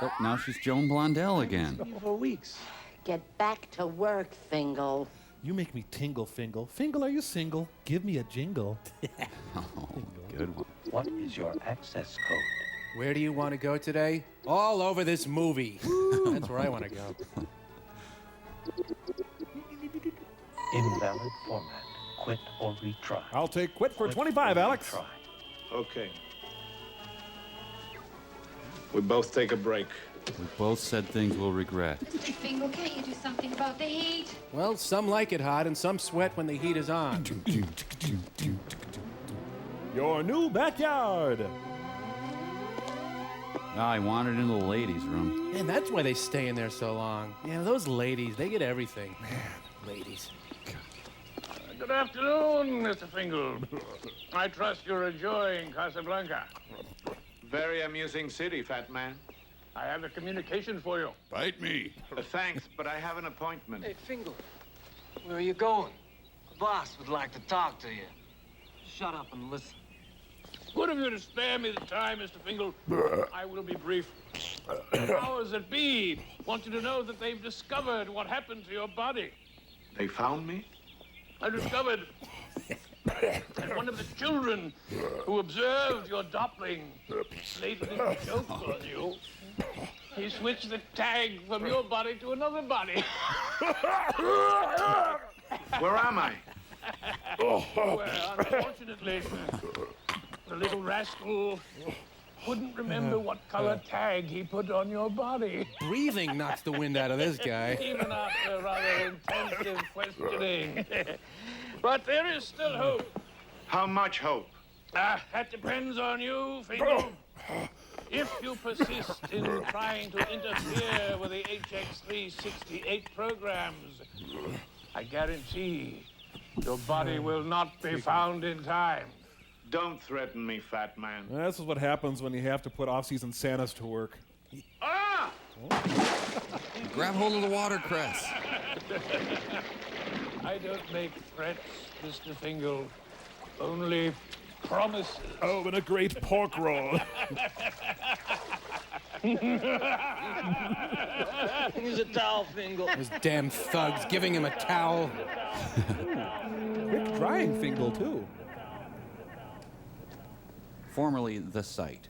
Oh, now she's Joan Blondell again. For weeks. Get back to work, Fingal. You make me tingle, Fingal. Fingal, are you single? Give me a jingle. Oh, good one. What is your access code? Where do you want to go today? All over this movie. That's where I want to go. Invalid format. Quit or retry. I'll take quit for 25, Alex. Retry. Okay. We both take a break. We both said things we'll regret. Fingal, can't you do something about the heat? Well, some like it hot and some sweat when the heat is on. Your new backyard. I wandered into the ladies' room. And that's why they stay in there so long. Yeah, those ladies, they get everything. Man, ladies. Good afternoon, Mr. Fingal. I trust you're enjoying Casablanca. Very amusing city, fat man. I have a communication for you. Bite me. Thanks, but I have an appointment. Hey, Fingal, where are you going? The boss would like to talk to you. Shut up and listen. Good of you to spare me the time, Mr. Fingal. I will be brief. Powers that be want you to know that they've discovered what happened to your body. They found me? I discovered that one of the children who observed your doppling played a little joke on you. He switched the tag from your body to another body. Where am I? Well, unfortunately, the little rascal couldn't remember what color tag he put on your body. Breathing knocks the wind out of this guy. Even after rather intensive questioning. But there is still hope. How much hope? That depends on you, Fingal. If you persist in trying to interfere with the HX368 programs, I guarantee your body will not be found in time. Don't threaten me, fat man. This is what happens when you have to put off-season Santas to work. Ah! Grab hold of the watercress. I don't make threats, Mr. Fingal. Only promises. Oh, and a great pork roll. Here's a towel, Fingal. Those damn thugs giving him a towel. Quick drying Fingal, too. Formerly the site.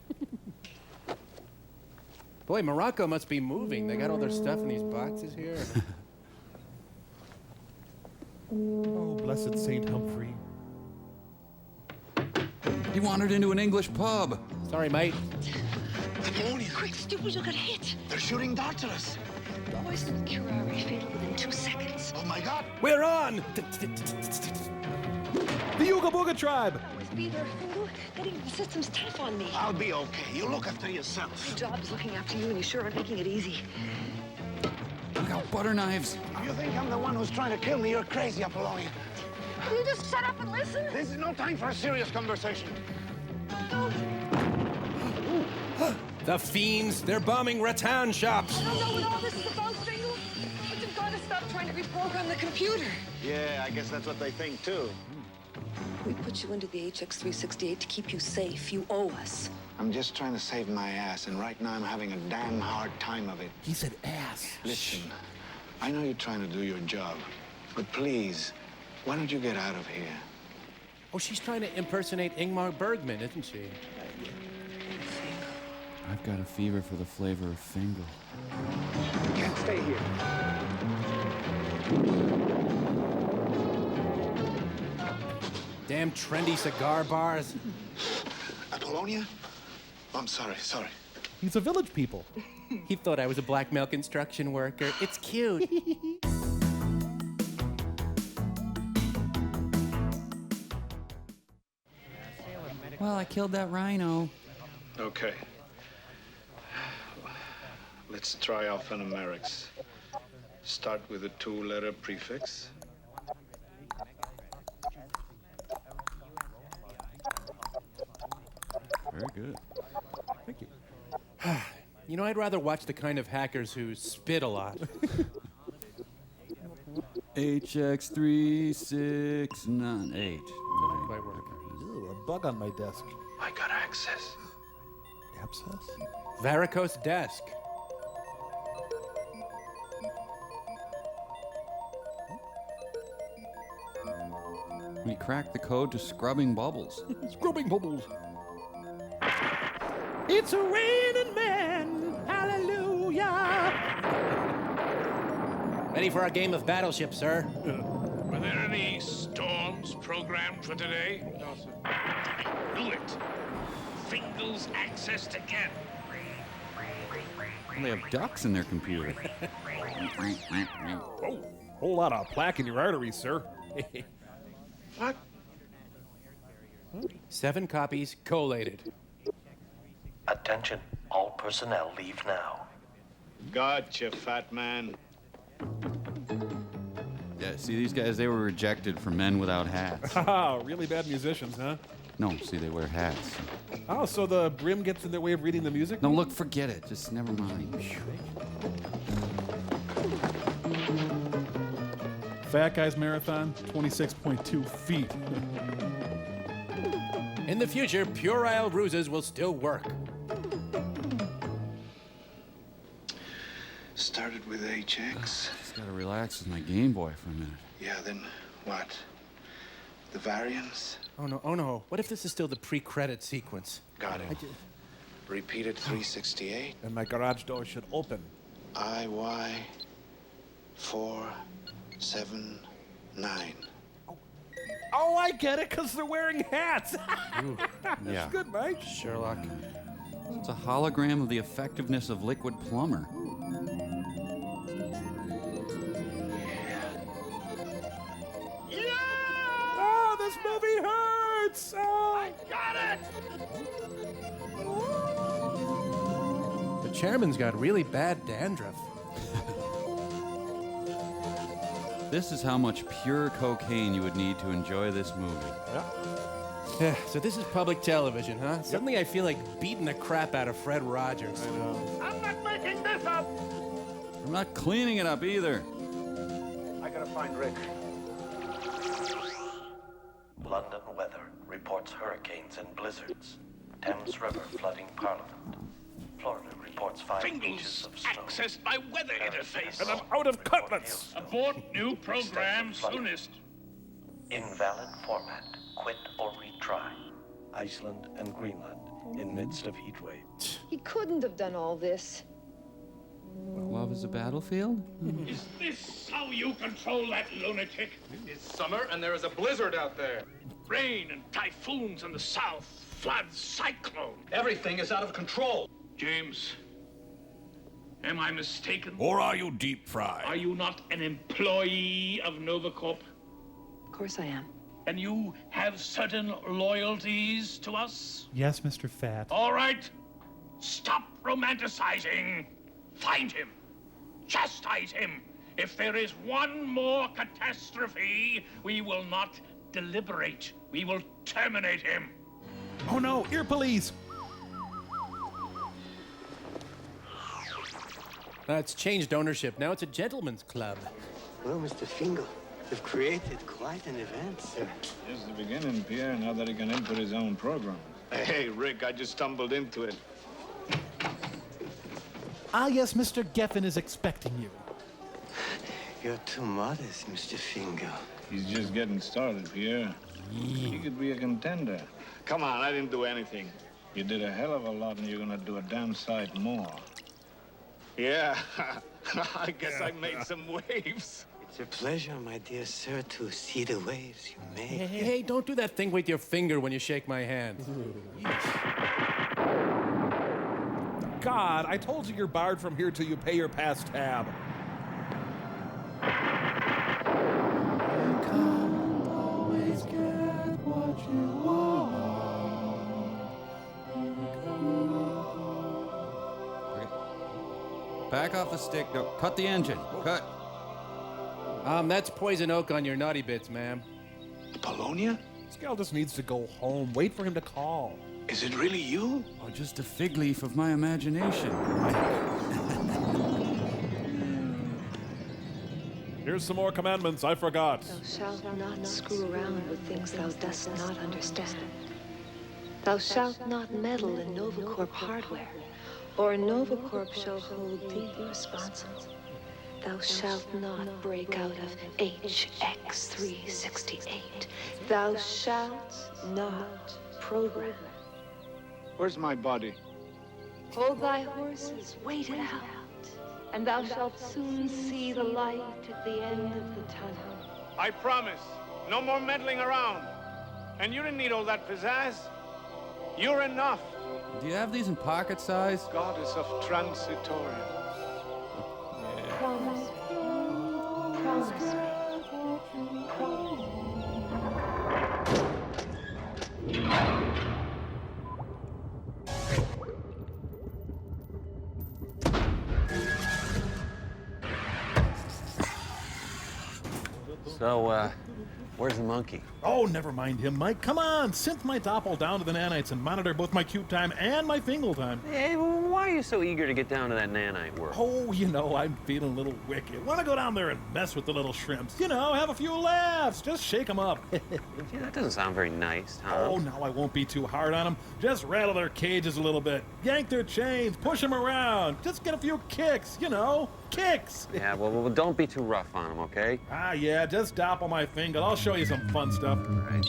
Boy, Morocco must be moving. They got all their stuff in these boxes here. Oh, blessed Saint Humphrey. He wandered into an English pub. Sorry, mate. Apollonia. Quick, stupid, you'll get hit. They're shooting darts at us. Poison curare fatal within 2 seconds. Oh my God. We're on! The Yuga Booga tribe. Always be there, Fingal. Getting the system's tough on me. I'll be okay. You look after yourself. My job is looking after you, and you sure aren't making it easy. Look out, butter knives. If you think I'm the one who's trying to kill me, you're crazy, Apollonia. Will you just shut up and listen? This is no time for a serious conversation. The fiends, they're bombing rattan shops. I don't know what all this is about, Fingal, but you've got to stop trying to reprogram the computer. Yeah, I guess that's what they think, too. We put you into the HX368 to keep you safe. You owe us. I'm just trying to save my ass, and right now I'm having a damn hard time of it. He said ass. Listen, I know you're trying to do your job, but please, why don't you get out of here? Oh, she's trying to impersonate Ingmar Bergman, isn't she? I've got a fever for the flavor of Fingal. Can't stay here. Damn trendy cigar bars. Apollonia? I'm sorry. He's a village people. He thought I was a blackmail construction worker. It's cute. Well, I killed that rhino. Okay. Let's try alphanumerics. Start with a 2-letter prefix. Very good. Thank you. You know, I'd rather watch the kind of hackers who spit a lot. HX3698. Ooh, a bug on my desk. I got access. Abscess? Varicose desk. We cracked the code to scrubbing bubbles. Scrubbing bubbles. It's a raining man. Hallelujah. Ready for our game of battleship, sir? Were there any storms programmed for today? No, sir. Knew it. Fingal's accessed again. They have ducks in their computer. Oh, whole lot of plaque in your arteries, sir. What? 7 copies collated. Attention, all personnel leave now. Gotcha, fat man. Yeah, see, these guys, they were rejected for men without hats. Haha, really bad musicians, huh? No, see, they wear hats. Oh, so the brim gets in their way of reading the music? No, look, forget it. Just never mind. Fat Guys Marathon, 26.2 feet. In the future, puerile ruses will still work. Started with HX. Just gotta relax with my Game Boy for a minute. Yeah, then what? The variants? Oh no. What if this is still the pre-credit sequence? Got it. Repeated 368. And my garage door should open. IY 479. Oh, I get it, because they're wearing hats. Ooh, That's yeah. good, Mike. Sherlock. It's a hologram of the effectiveness of liquid plumber. Oh, this movie hurts. Oh. I got it! The chairman's got really bad dandruff. This is how much pure cocaine you would need to enjoy this movie. Yeah, so this is public television, huh? Suddenly I feel like beating the crap out of Fred Rogers. I know. I'm not making this up! I'm not cleaning it up either. I gotta find Rick. London weather reports hurricanes and blizzards. Thames River flooding Parliament. Florida reports 5 inches Fingal's of snow. accessed my weather interface. And I'm out of cutlets. Abort new program soonest. Invalid format. Quit or retry. Iceland and Greenland in midst of heat wave. He couldn't have done all this. Love is a battlefield? Is this how you control that lunatic? It's summer and there is a blizzard out there. Rain and typhoons in the south, floods, cyclones. Everything is out of control. James, am I mistaken? Or are you deep fried? Are you not an employee of Novacorp? Of course I am. And you have certain loyalties to us? Yes, Mr. Fat. All right. Stop romanticizing. Find him. Chastise him. If there is one more catastrophe, we will not deliberate. We will terminate him. Oh no, ear police! It's changed ownership. Now it's a gentleman's club. Well, Mr. Fingal, you've created quite an event, sir. This is the beginning, Pierre, now that he can input his own program. Hey, Rick, I just stumbled into it. Ah, yes, Mr. Geffen is expecting you. You're too modest, Mr. Fingal. He's just getting started, Pierre. He could be a contender. Come on, I didn't do anything. You did a hell of a lot, and you're gonna do a damn sight more. Yeah, I guess I made some waves. It's a pleasure, my dear sir, to see the waves you made. Hey, don't do that thing with your finger when you shake my hand. God, I told you you're barred from here till you pay your pass tab. Always get what you want. Okay. Back off the stick. No, cut the engine. Cut. That's poison oak on your naughty bits, ma'am. Apollonia? This gal just needs to go home. Wait for him to call. Is it really you? Oh, just a fig leaf of my imagination. Here's some more commandments I forgot. Thou shalt not screw around with things thou dost not understand. Thou shalt not meddle in Novacorp hardware, or Novacorp shall hold thee responsible. Thou shalt not break out of HX368. Thou shalt not program. Where's my body? Hold thy horses, wait it out, and thou shalt soon see the light at the end of the tunnel. I promise. No more meddling around. And you didn't need all that pizzazz. You're enough. Do you have these in pocket size? Goddess of transitorium. Promise. Promise me. Promise. So, where's the monkey? Oh, never mind him, Mike. Come on, synth my doppel down to the nanites and monitor both my cute time and my fingal time. Hey, well, why are you so eager to get down to that nanite world? Oh, you know, I'm feeling a little wicked. Want to go down there and mess with the little shrimps. You know, have a few laughs. Just shake them up. Gee, that doesn't sound very nice, Tom. Oh, now I won't be too hard on them. Just rattle their cages a little bit. Yank their chains. Push them around. Just get a few kicks, you know. Kicks. Yeah, well, don't be too rough on them, okay? Ah, yeah, just doppel my finger. I'll show you some fun stuff. All right.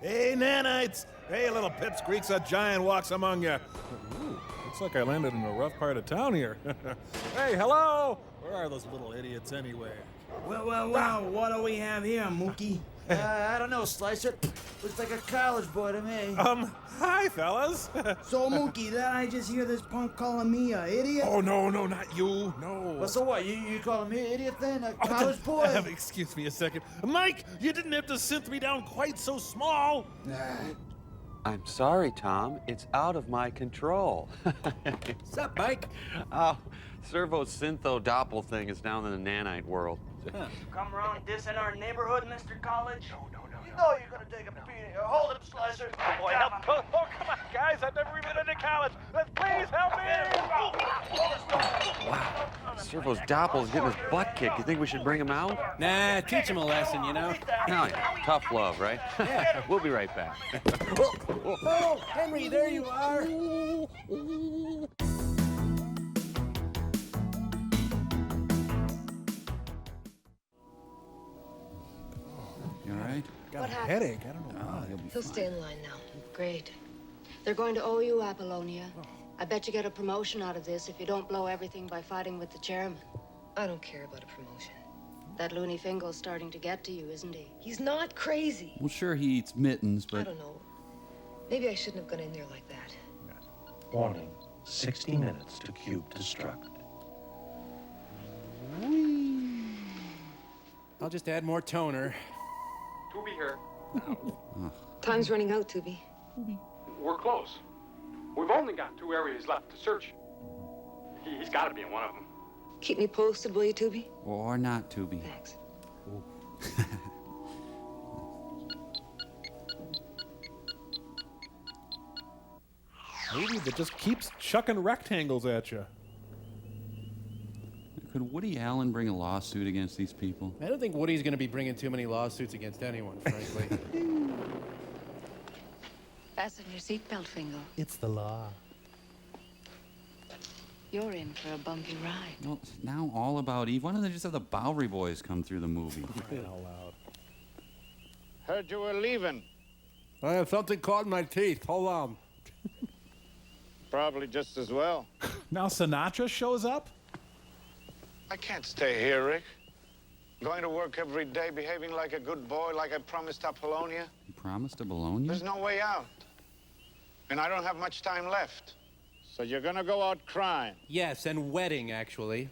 Hey, nanites! Hey, little pipsqueaks, a giant walks among you. Ooh, looks like I landed in a rough part of town here. Hey, hello! Where are those little idiots anyway? Well, what do we have here, Mookie? I don't know, Slicer. Looks like a college boy to me. Hi, fellas. So, Mookie, did I just hear this punk calling me a idiot? Oh, no, not you. No. Well, so what? You calling me an idiot then? A college boy? Excuse me a second. Mike, you didn't have to synth me down quite so small. I'm sorry, Tom. It's out of my control. What's up, Mike? Oh, Servo's syntho doppel thing is down in the nanite world. Huh. Come around dissing our neighborhood, Mr. College? No. You know you're gonna take a beating. Hold him, Slicer. Oh, boy, help. Oh, come on, guys. I've never even been to college. Please help me. Wow. Servo's doppel's getting his butt kicked. You think we should bring him out? Nah, teach him a lesson, you know? No, yeah. Tough love, right? Yeah. We'll be right back. Oh, Henry, there you are. You all right? Got a headache. I don't know why. He'll stay in line now. Great. They're going to owe you, Apollonia. I bet you get a promotion out of this if you don't blow everything by fighting with the chairman. I don't care about a promotion. That loony Fingal's starting to get to you, isn't he? He's not crazy. Well, sure, he eats mittens, I but don't know. Maybe I shouldn't have gone in there like that. Warning, 60 minutes to cube destruct. I'll just add more toner. Tubi here. Time's running out, Tubi. We're close. We've only got 2 areas left to search. He's got to be in one of them. Keep me posted, will you, Tubi? or not, Tubi. Thanks. Movie that just keeps chucking rectangles at you. Could Woody Allen bring a lawsuit against these people? I don't think Woody's going to be bringing too many lawsuits against anyone, frankly. Fasten your seatbelt, Fingal. It's the law. You're in for a bumpy ride. Well, it's now all about Eve. Why don't they just have the Bowery Boys come through the movie? Heard you were leaving. I have something caught in my teeth. Hold on. Probably just as well. Now Sinatra shows up? I can't stay here, Rick. Going to work every day, behaving like a good boy, like I promised Apollonia. You promised to Bologna? There's no way out. And I don't have much time left. So you're gonna go out crying. Yes, and wedding, actually.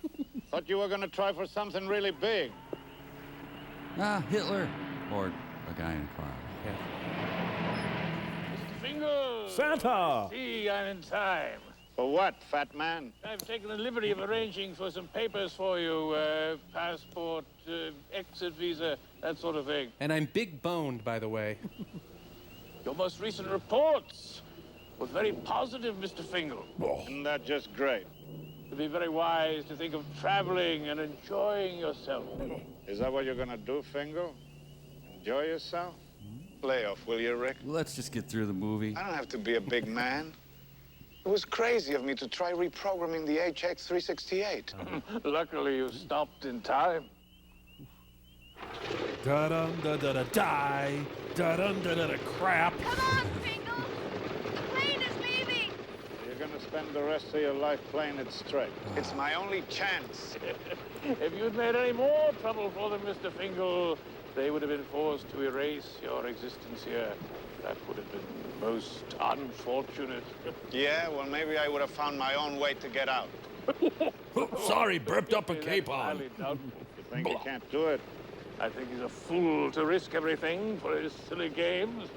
Thought you were gonna try for something really big. Ah, Hitler. Or a guy in a car. Mr. Fingal! Santa! See, I'm in time. For what, fat man? I've taken the liberty of arranging for some papers for you. Passport, exit visa, that sort of thing. And I'm big boned, by the way. Your most recent reports were very positive, Mr. Fingal. Isn't that just great? It'd be very wise to think of traveling and enjoying yourself. Is that what you're gonna do, Fingal? Enjoy yourself? Lay off, will you, Rick? Let's just get through the movie. I don't have to be a big man. It was crazy of me to try reprogramming the HX368. Luckily, you stopped in time. Da-dum, da-da-da, die. Da-dum, da-da-da, crap. Come on, Fingal! The plane is leaving! You're gonna spend the rest of your life playing it straight. It's my only chance. If you'd made any more trouble for them, Mr. Fingal, they would have been forced to erase your existence here. That would have been most unfortunate. Yeah, well, maybe I would have found my own way to get out. Sorry, burped up a capon. Highly doubtful. You think you can't do it? I think he's a fool to risk everything for his silly games.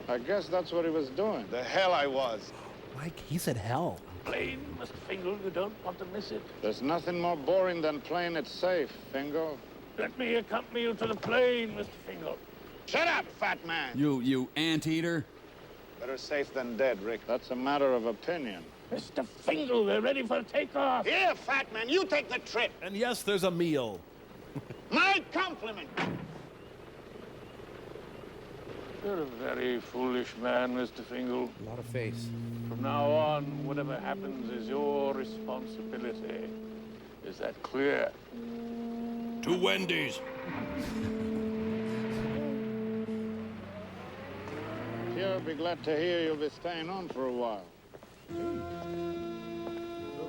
I guess that's what he was doing. The hell I was. Mike, he said hell. Plane, Mr. Fingal, you don't want to miss it. There's nothing more boring than playing it safe, Fingal. Let me accompany you to the plane, Mr. Fingal. Shut up, fat man! You anteater. Better safe than dead, Rick. That's a matter of opinion. Mr. Fingal, we're ready for takeoff. Here, fat man, you take the trip. And yes, there's a meal. My compliment. You're a very foolish man, Mr. Fingal. A lot of face. From now on, whatever happens is your responsibility. Is that clear? To Wendy's. Sure, I'll be glad to hear you'll be staying on for a while.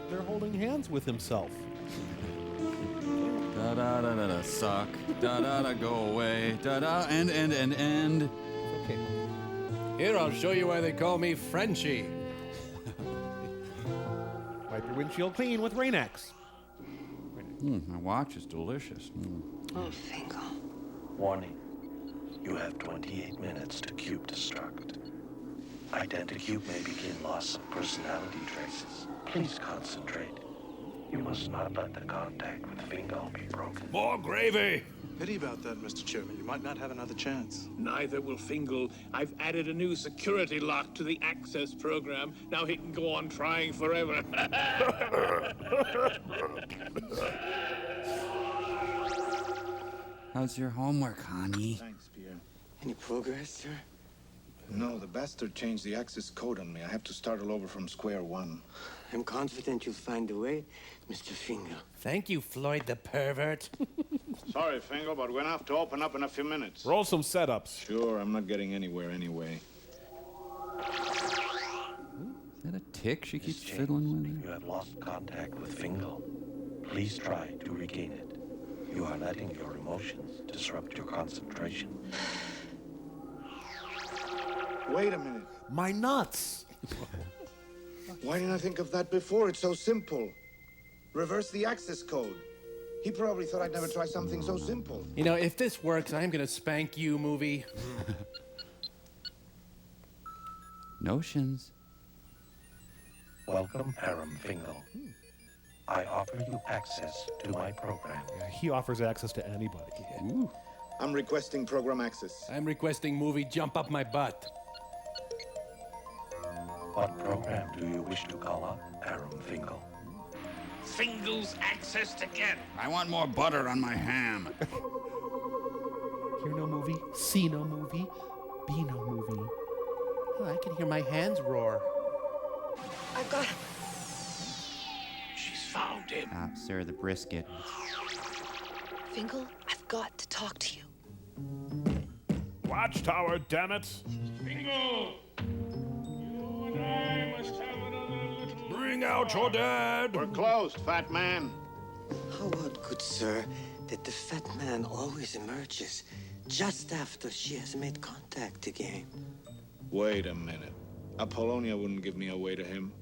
They're holding hands with himself. Da da da da da suck. Da da da go away. Da da end. Okay. Here, I'll show you why they call me Frenchie. Wipe your windshield clean with Rain-X. My watch is delicious. Oh, Fingal. Warning. You have 28 minutes to cube destruct. Identicube may begin loss of personality traces. Please concentrate. You must not let the contact with Fingal be broken. More gravy! Pity about that, Mr. Chairman. You might not have another chance. Neither will Fingal. I've added a new security lock to the access program. Now he can go on trying forever. How's your homework, honey? Thanks, Pierre. Any progress, sir? No, the bastard changed the access code on me. I have to start all over from square one. I'm confident you'll find a way, Mr. Fingal. Thank you, Floyd the pervert. Sorry, Fingal, but we're gonna have to open up in a few minutes. Roll some setups. Sure, I'm not getting anywhere anyway. tick she keeps James, fiddling with? you have lost contact with Fingal. Please try to regain it. You are letting your emotions disrupt your concentration. Wait a minute. My nuts! Why didn't I think of that before? It's so simple. Reverse the access code. He probably thought I'd never try something so simple. You know, if this works, I'm gonna spank you, movie. Notions. Welcome, Aram Fingal. I offer you access to my program. He offers access to anybody. Ooh. I'm requesting program access. I'm requesting movie jump up my butt. What program do you wish to call up, Aram Fingal? Fingal's access to get. I want more butter on my ham. Hear no movie, see no movie, be no movie. Oh, I can hear my hands roar. I've got... She's found him. Ah, sir, the brisket. Fingal, I've got to talk to you. Watchtower, damn it! Fingal! You and I must have another little... Bring out your dad! We're closed, fat man. How odd, good sir, that the fat man always emerges just after she has made contact again. Wait a minute. Apollonia wouldn't give me away to him.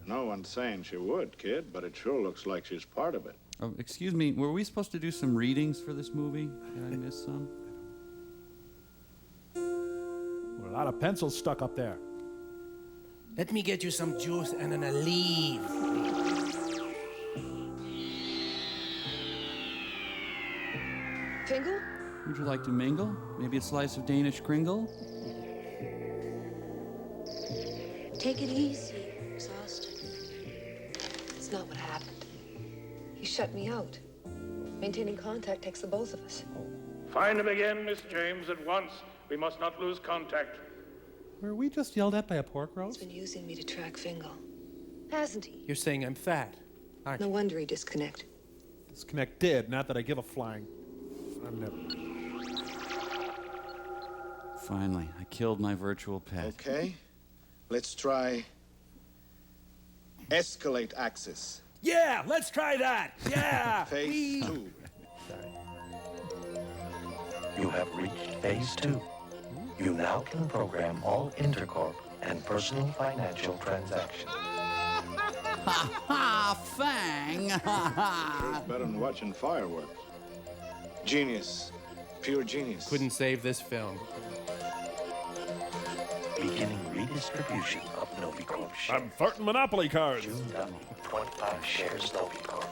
No one's saying she would, kid, but it sure looks like she's part of it. Oh, excuse me, were we supposed to do some readings for this movie? Did I miss some? A lot of pencils stuck up there. Let me get you some juice and an olive. Fingal? Would you like to mingle? Maybe a slice of Danish kringle? Take it easy, exhausted. It's not what happened. He shut me out. Maintaining contact takes the both of us. Find him again, Miss James, at once. We must not lose contact. Were we just yelled at by a pork He's roast? been using me to track Fingal. Hasn't he? You're saying I'm fat, aren't No you? wonder he disconnected. Disconnected, not that I give a flying. I'm never. Finally, I killed my virtual pet. Okay. Let's try escalate access. Yeah, let's try that. Yeah. Phase 2. You have reached phase 2. You now can program all intercorp and personal financial transactions. Ha ha! Fang! Ha ha! Sure better than watching fireworks. Genius. Pure genius. Couldn't save this film. Beginning redistribution of Novicorp shares. I'm farting Monopoly cards. June Duffy, 25 shares Novicorp.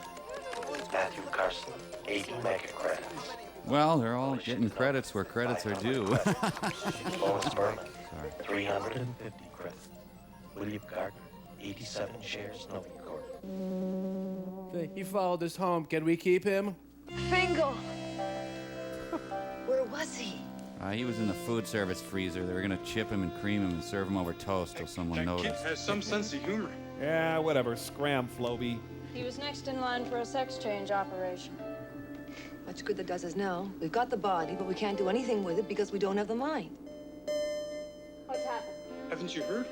Matthew Carson, 80 mega credits. Well, they're all getting credits where credits are due. Lois Berman, 350 credits. William Gardner, 87 shares Novicorp. He followed us home. Can we keep him? Fingal! Where was he? He was in the food service freezer. They were gonna chip him and cream him and serve him over toast till someone noticed. Has some sense of humor. Yeah, whatever. Scram, Floby. He was next in line for a sex change operation. Much good that does us now. We've got the body, but we can't do anything with it because we don't have the mind. What's happened? Haven't you heard?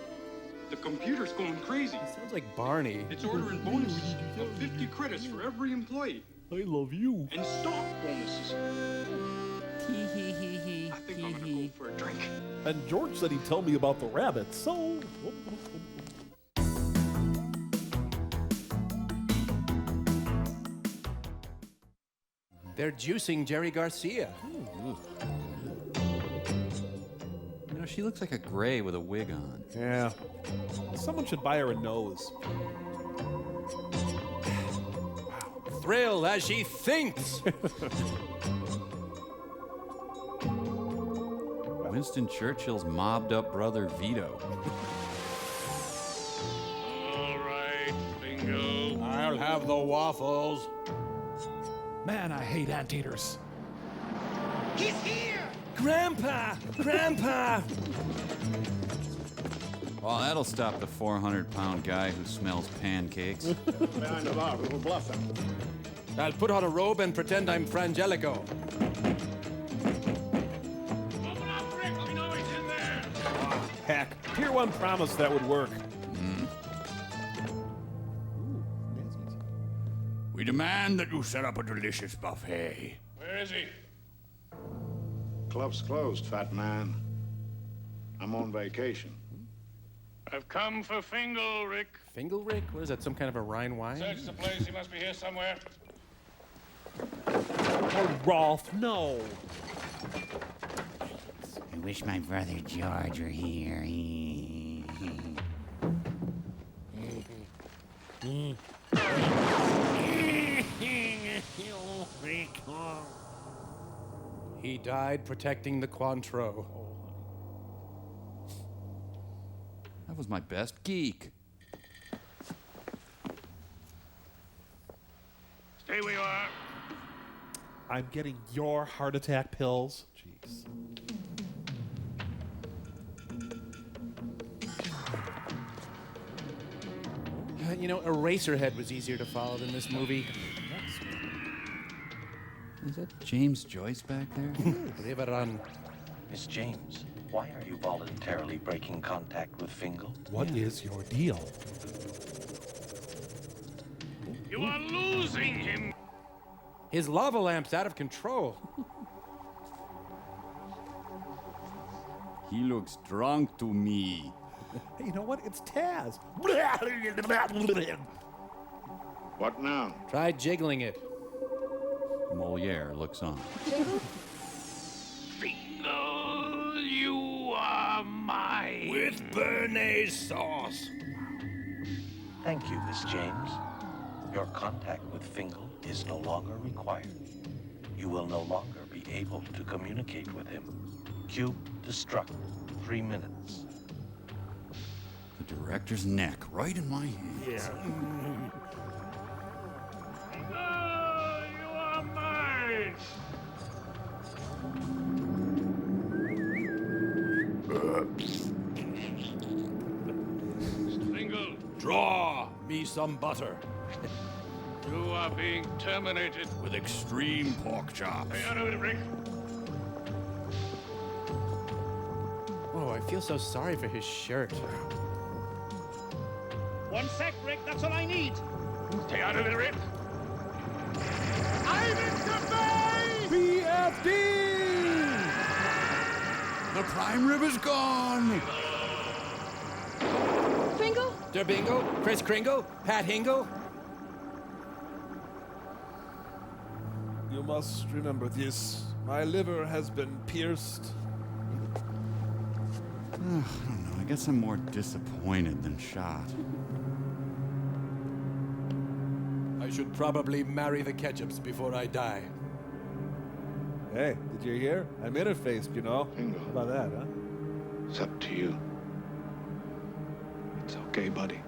The computer's going crazy. Sounds like Barney. It's ordering bonuses of 50 credits for every employee. I love you. And stock bonuses. I think I'm gonna go for a drink. And George said he'd tell me about the rabbit, so... They're juicing Jerry Garcia. You know, she looks like a gray with a wig on. Yeah. Someone should buy her a nose. Thrill as she thinks. Winston Churchill's mobbed up brother Vito. All right, Bingo. I'll have the waffles. Man, I hate anteaters. He's here! Grandpa! Grandpa! Well, that'll stop the 400-pound guy who smells pancakes. Behind the bar, we were bluffing. I'll put on a robe and pretend I'm Frangelico. Open up, Rick. We know he's in there. Heck, Tier 1 promised that would work. demand that you set up a delicious buffet. Where is he? Club's closed, fat man. I'm on vacation. I've come for Fingal, Rick. Fingal Rick? What is that, some kind of a Rhine wine? Search the place. He must be here somewhere. Oh, Rolf, no. I wish my brother George were here. He died protecting the Cointreau. That was my best geek. Stay where you are. I'm getting your heart attack pills. Jeez. You know, Eraserhead was easier to follow than this movie. Is that James Joyce back there? Leave it on. Miss James, why are you voluntarily breaking contact with Fingal? What is your deal? You are losing him. His lava lamp's out of control. He looks drunk to me. Hey, you know what? It's Taz. What now? Try jiggling it. Moliere looks on. Fingal, you are mine. With béarnaise sauce. Thank you, Miss James. Your contact with Fingal is no longer required. You will no longer be able to communicate with him. Cube destruct. 3 minutes. The director's neck right in my hand. Fingal, you are mine. Mr. Fingal. Draw me some butter. You are being terminated. With extreme pork chops. Stay out of it, Rick. Oh, I feel so sorry for his shirt. 1 sec, Rick. That's all I need. Stay out of it, Rick. I'm in debate! BFD! The prime rib is gone. Fingal? Der Bingo? Chris Kringle? Pat Hingle? You must remember this. My liver has been pierced. I don't know. I guess I'm more disappointed than shot. I should probably marry the Ketchups before I die. Hey, did you hear? I'm interfaced, you know. Fingal. How about that, huh? It's up to you. It's okay, buddy.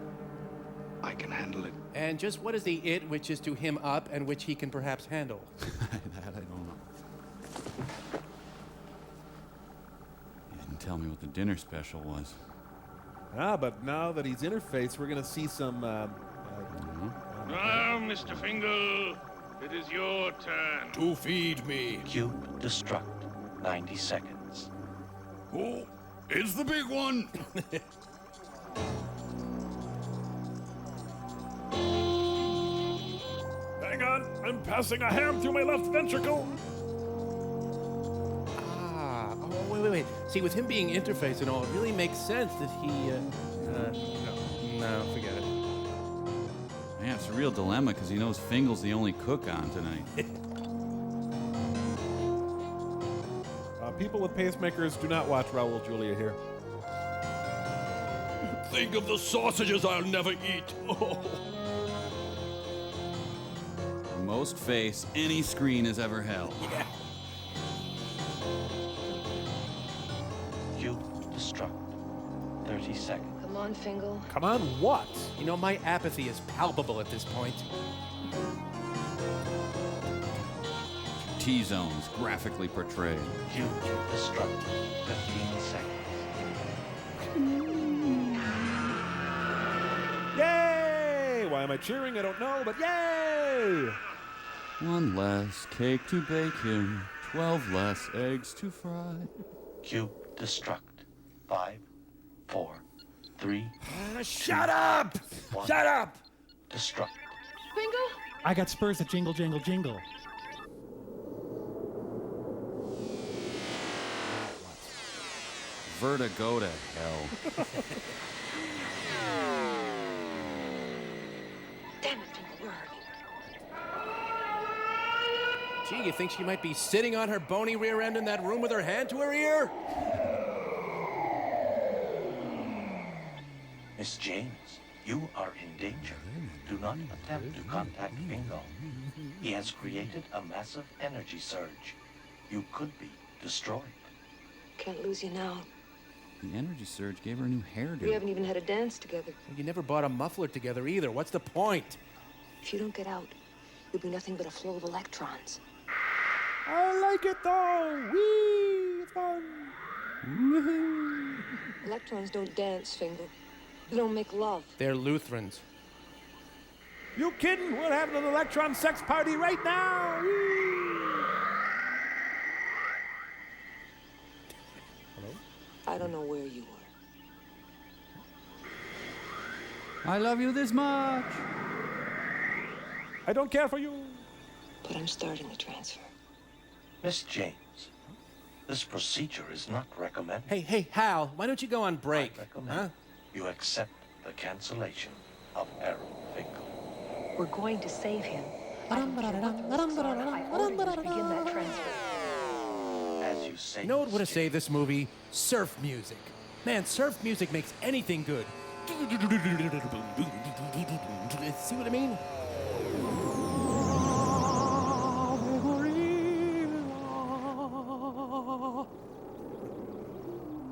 I can handle it. And just what is the it which is to him up and which he can perhaps handle? That I don't know. You didn't tell me what the dinner special was. Ah, but now that he's interfaced, we're gonna see some. Now, Mr. Fingal, it is your turn. To feed me. Cube destruct. 90 seconds. Who is the big one? Hang on, I'm passing a ham through my left ventricle. Ah, oh, wait. See, with him being interface and all, it really makes sense that he, no, forget it. Man, it's a real dilemma because he knows Fingal's the only cook on tonight. People with pacemakers do not watch Raul Julia here. Think of the sausages I'll never eat. Oh. The most face any screen has ever held. Yeah. Cube destruct. 30 seconds. Come on, Fingal. Come on, what? You know, my apathy is palpable at this point. T-zones graphically portrayed. Cube destruct. 15 seconds. Yay! Why am I cheering? I don't know, but yay! One less cake to bake him, 12 less eggs to fry. Cube destruct. 5, 4, 3. Shut up! 1. Shut up! Destruct. Fingal? I got spurs that jingle, jingle, jingle. Vertigo to hell. Damn it, Fingal, where are you? Gee, you think she might be sitting on her bony rear end in that room with her hand to her ear? Miss James, you are in danger. Do not attempt to contact Fingal. He has created a massive energy surge. You could be destroyed. Can't lose you now. The energy surge gave her a new hairdo. We haven't even had a dance together. You never bought a muffler together either. What's the point? If you don't get out, you'll be nothing but a flow of electrons. I like it though. Whee! It's fun. Woohoo! Electrons don't dance, Fingal. They don't make love. They're Lutherans. You kidding? We're having an electron sex party right now. Whee! I don't know where you are. I love you this much. I don't care for you. But I'm starting the transfer. Miss James, this procedure is not recommended. Hey, Hal, why don't you go on break? I recommend you accept the cancellation of Errol Fingal. We're going to save him. I don't care what the risks are. I order you to begin that transfer. As you say, You know what would have saved this movie? Surf music. Man, surf music makes anything good. See what I mean?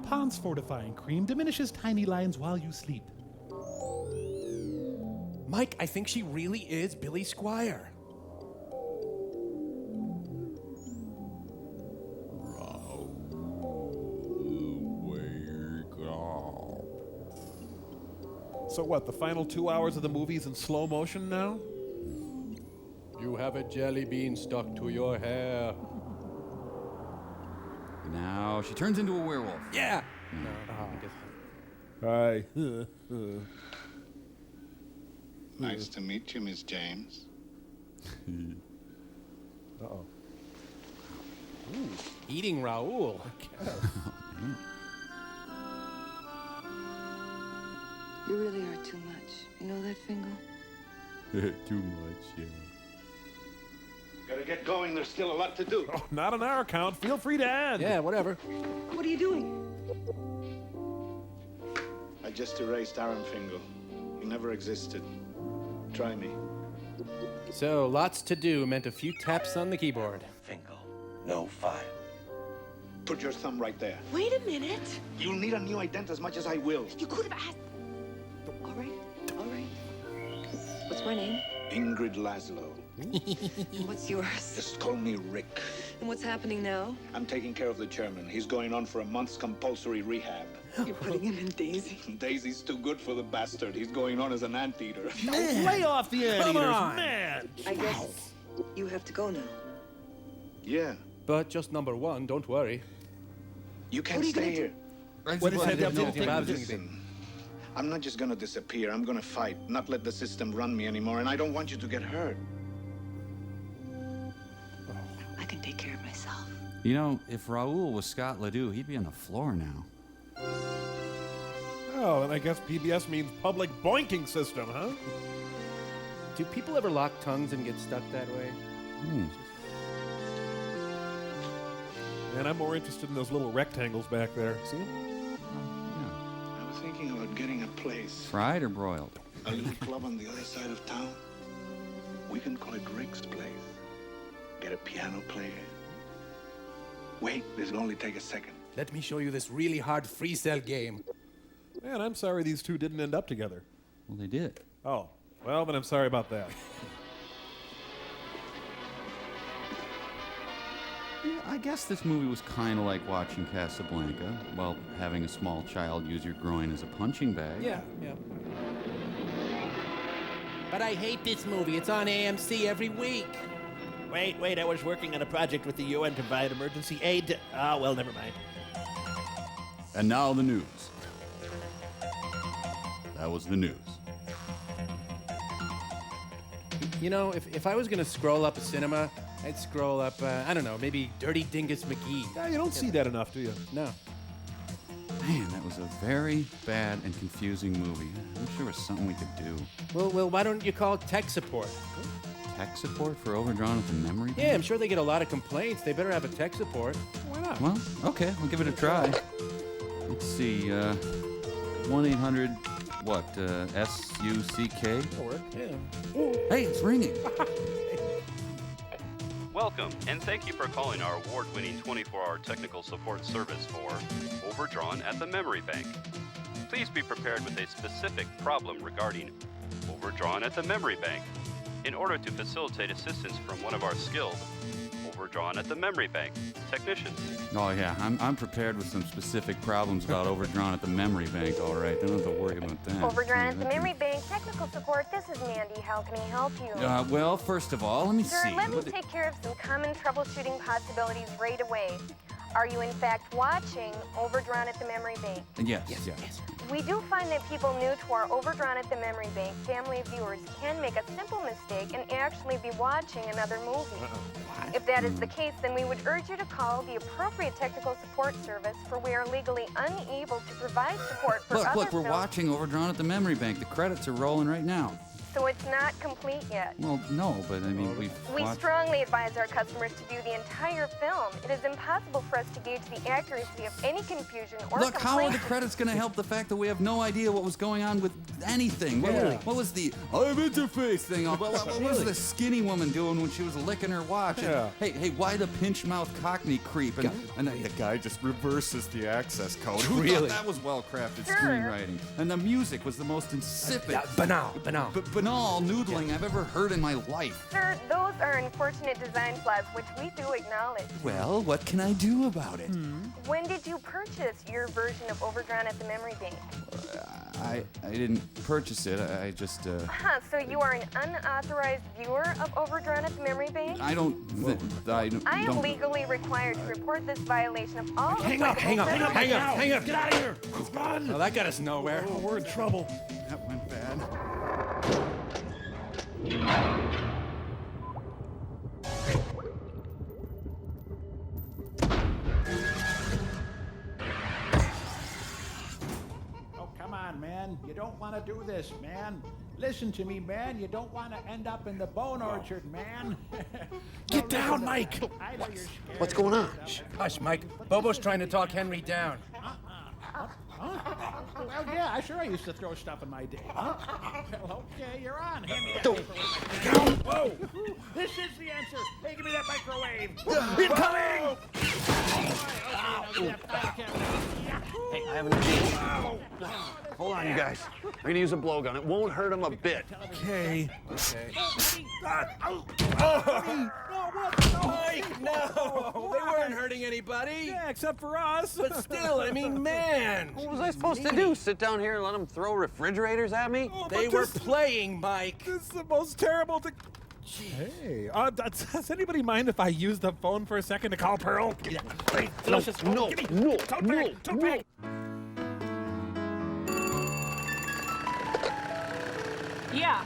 Pond's fortifying cream diminishes tiny lines while you sleep. Mike, I think she really is Billy Squire. So what, the final 2 hours of the movie's in slow motion now? You have a jelly bean stuck to your hair. Now she turns into a werewolf. Yeah. Hi. Nice to meet you, Miss James. Uh-oh. Eating Raoul. You really are too much. You know that, Fingal? Too much, yeah. Gotta get going. There's still a lot to do. Oh, not on our account. Feel free to add. Yeah, whatever. What are you doing? I just erased Aaron Fingal. He never existed. Try me. So, lots to do meant a few taps on the keyboard. Fingal, no file. Put your thumb right there. Wait a minute. You'll need a new ident as much as I will. You could have asked. All right. What's my name? Ingrid Laszlo. And what's yours? Just call me Rick. And what's happening now? I'm taking care of the German. He's going on for a month's compulsory rehab. You're putting him in Daisy. Daisy's too good for the bastard. He's going on as an anteater. Lay off the anteaters, on. man! I guess you have to go now. Yeah. But just number one, don't worry. You can't What are you stay gonna here. What is that? Listen, I'm not just gonna disappear. I'm gonna fight, not let the system run me anymore. And I don't want you to get hurt. I can take care of myself. You know, if Raoul was Scott Ledoux, he'd be on the floor now. Oh, and I guess PBS means public boinking system, huh? Do people ever lock tongues and get stuck that way? Man, I'm more interested in those little rectangles back there. See 'em? I was thinking about getting a place. Fried or broiled? A little club on the other side of town. We can call it Rick's Place. Get a piano player. Wait, this'll only take a second. Let me show you this really hard free cell game. Man, I'm sorry these two didn't end up together. Well, they did. Oh, well, then I'm sorry about that. Yeah, I guess this movie was kind of like watching Casablanca while having a small child use your groin as a punching bag. Yeah. But I hate this movie. It's on AMC every week. Wait, I was working on a project with the UN to provide emergency aid. Well, never mind. And now the news. That was the news. You know, if I was gonna scroll up a cinema, I'd scroll up, I don't know, maybe Dirty Dingus McGee. Yeah, you don't see that enough, do you? No. Man, that was a very bad and confusing movie. I wish there was something we could do. Well, why don't you call tech support? Tech support for Overdrawn at the Memory Bank? Yeah, I'm sure they get a lot of complaints. They better have a tech support. Why not? Well, okay, we'll give it a try. Let's see, 1-800, what, S-U-C-K? That'll work, yeah. Hey, it's ringing. Welcome, and thank you for calling our award-winning 24-hour technical support service for Overdrawn at the Memory Bank. Please be prepared with a specific problem regarding Overdrawn at the Memory Bank in order to facilitate assistance from one of our skilled Overdrawn at the Memory Bank technicians. Oh, yeah, I'm prepared with some specific problems about Overdrawn at the Memory Bank, all right. Don't have to worry about that. Overdrawn at the Memory Bank Technical Support. This is Mandy. How can I help you? Well, first of all, let me Sir, see. let me take care of some common troubleshooting possibilities right away. Are you in fact watching Overdrawn at the Memory Bank? Yes. We do find that people new to our Overdrawn at the Memory Bank family of viewers can make a simple mistake and actually be watching another movie. If that is the case, then we would urge you to call the appropriate technical support service, for we are legally unable to provide support for other Look, we're films. watching Overdrawn at the Memory Bank. The credits are rolling right now. So it's not complete yet. Well, no, but I mean, We watched... strongly advise our customers to view the entire film. It is impossible for us to gauge the accuracy of any confusion or Look, how are complaint. the credits going to help the fact that we have no idea what was going on with anything? Really? What was the I have interface thing? What was the skinny woman doing when she was licking her watch? Yeah. And, hey, why the pinch mouth Cockney creep? And the guy just reverses the access code. Who Really? thought that was well-crafted Sure. screenwriting? And the music was the most insipid, banal. banal noodling I've ever heard in my life. Sir, those are unfortunate design flaws, which we do acknowledge. Well, what can I do about it? When did you purchase your version of Overdrawn at the Memory Bank? I didn't purchase it. I just So you are an unauthorized viewer of Overdrawn at the Memory Bank? I don't. I I am don't. legally required to report this violation of all Hang up. applicable Get federal- out of here. Well, that got us nowhere. Oh, we're in trouble. That went bad. Oh, come on, man. You don't want to do this, man. Listen to me, man. You don't want to end up in the bone orchard, man. Get down, Mike. I know you're scared. What's going on? Hush, Mike. Bobo's trying to talk Henry down. Well, yeah, sure I used to throw stuff in my day. Well, okay, you're on. Hand me that Don't. paper. Whoa! This is the answer. Hey, give me that microwave. Incoming! Hey, I have an idea. Hold on, you guys. I'm gonna use a blowgun. It won't hurt him a bit. Okay. Mike, no! They weren't hurting anybody. Yeah, except for us. But still, I mean, man. What was I supposed to do? Sit down here and let them throw refrigerators at me? They were playing, Mike. This is the most terrible thing. Hey, does anybody mind if I use the phone for a second to call Pearl? Yeah. Hey, delicious. No. Yeah.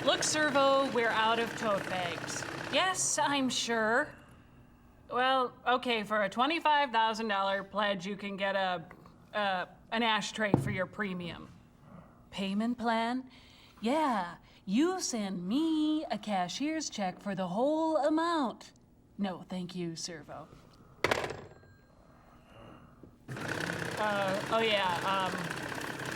Look, Servo, we're out of tote bags. Yes, I'm sure. Well, okay, for a $25,000 pledge, you can get an ashtray for your premium. Payment plan? Yeah, you send me a cashier's check for the whole amount. No, thank you, Servo.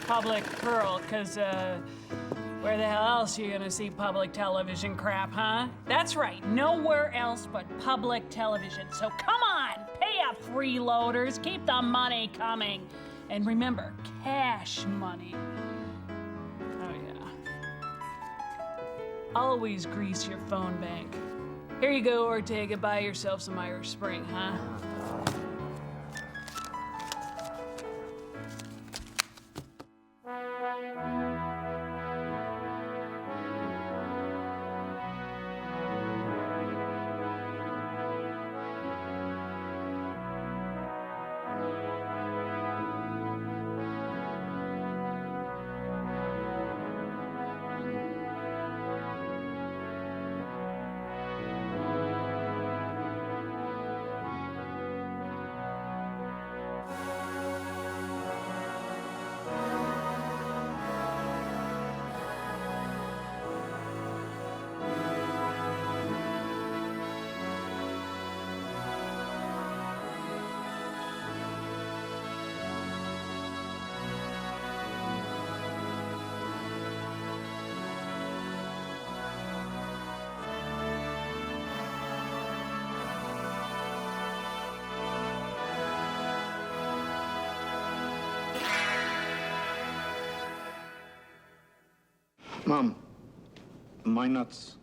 Public Pearl, because, where the hell else are you gonna see public television crap, huh? That's right, nowhere else but public television. So come on, pay up, freeloaders, keep the money coming. And remember, cash money. Oh yeah. Always grease your phone bank. Here you go, Ortega, buy yourself some Irish Spring, huh? Mom, my nuts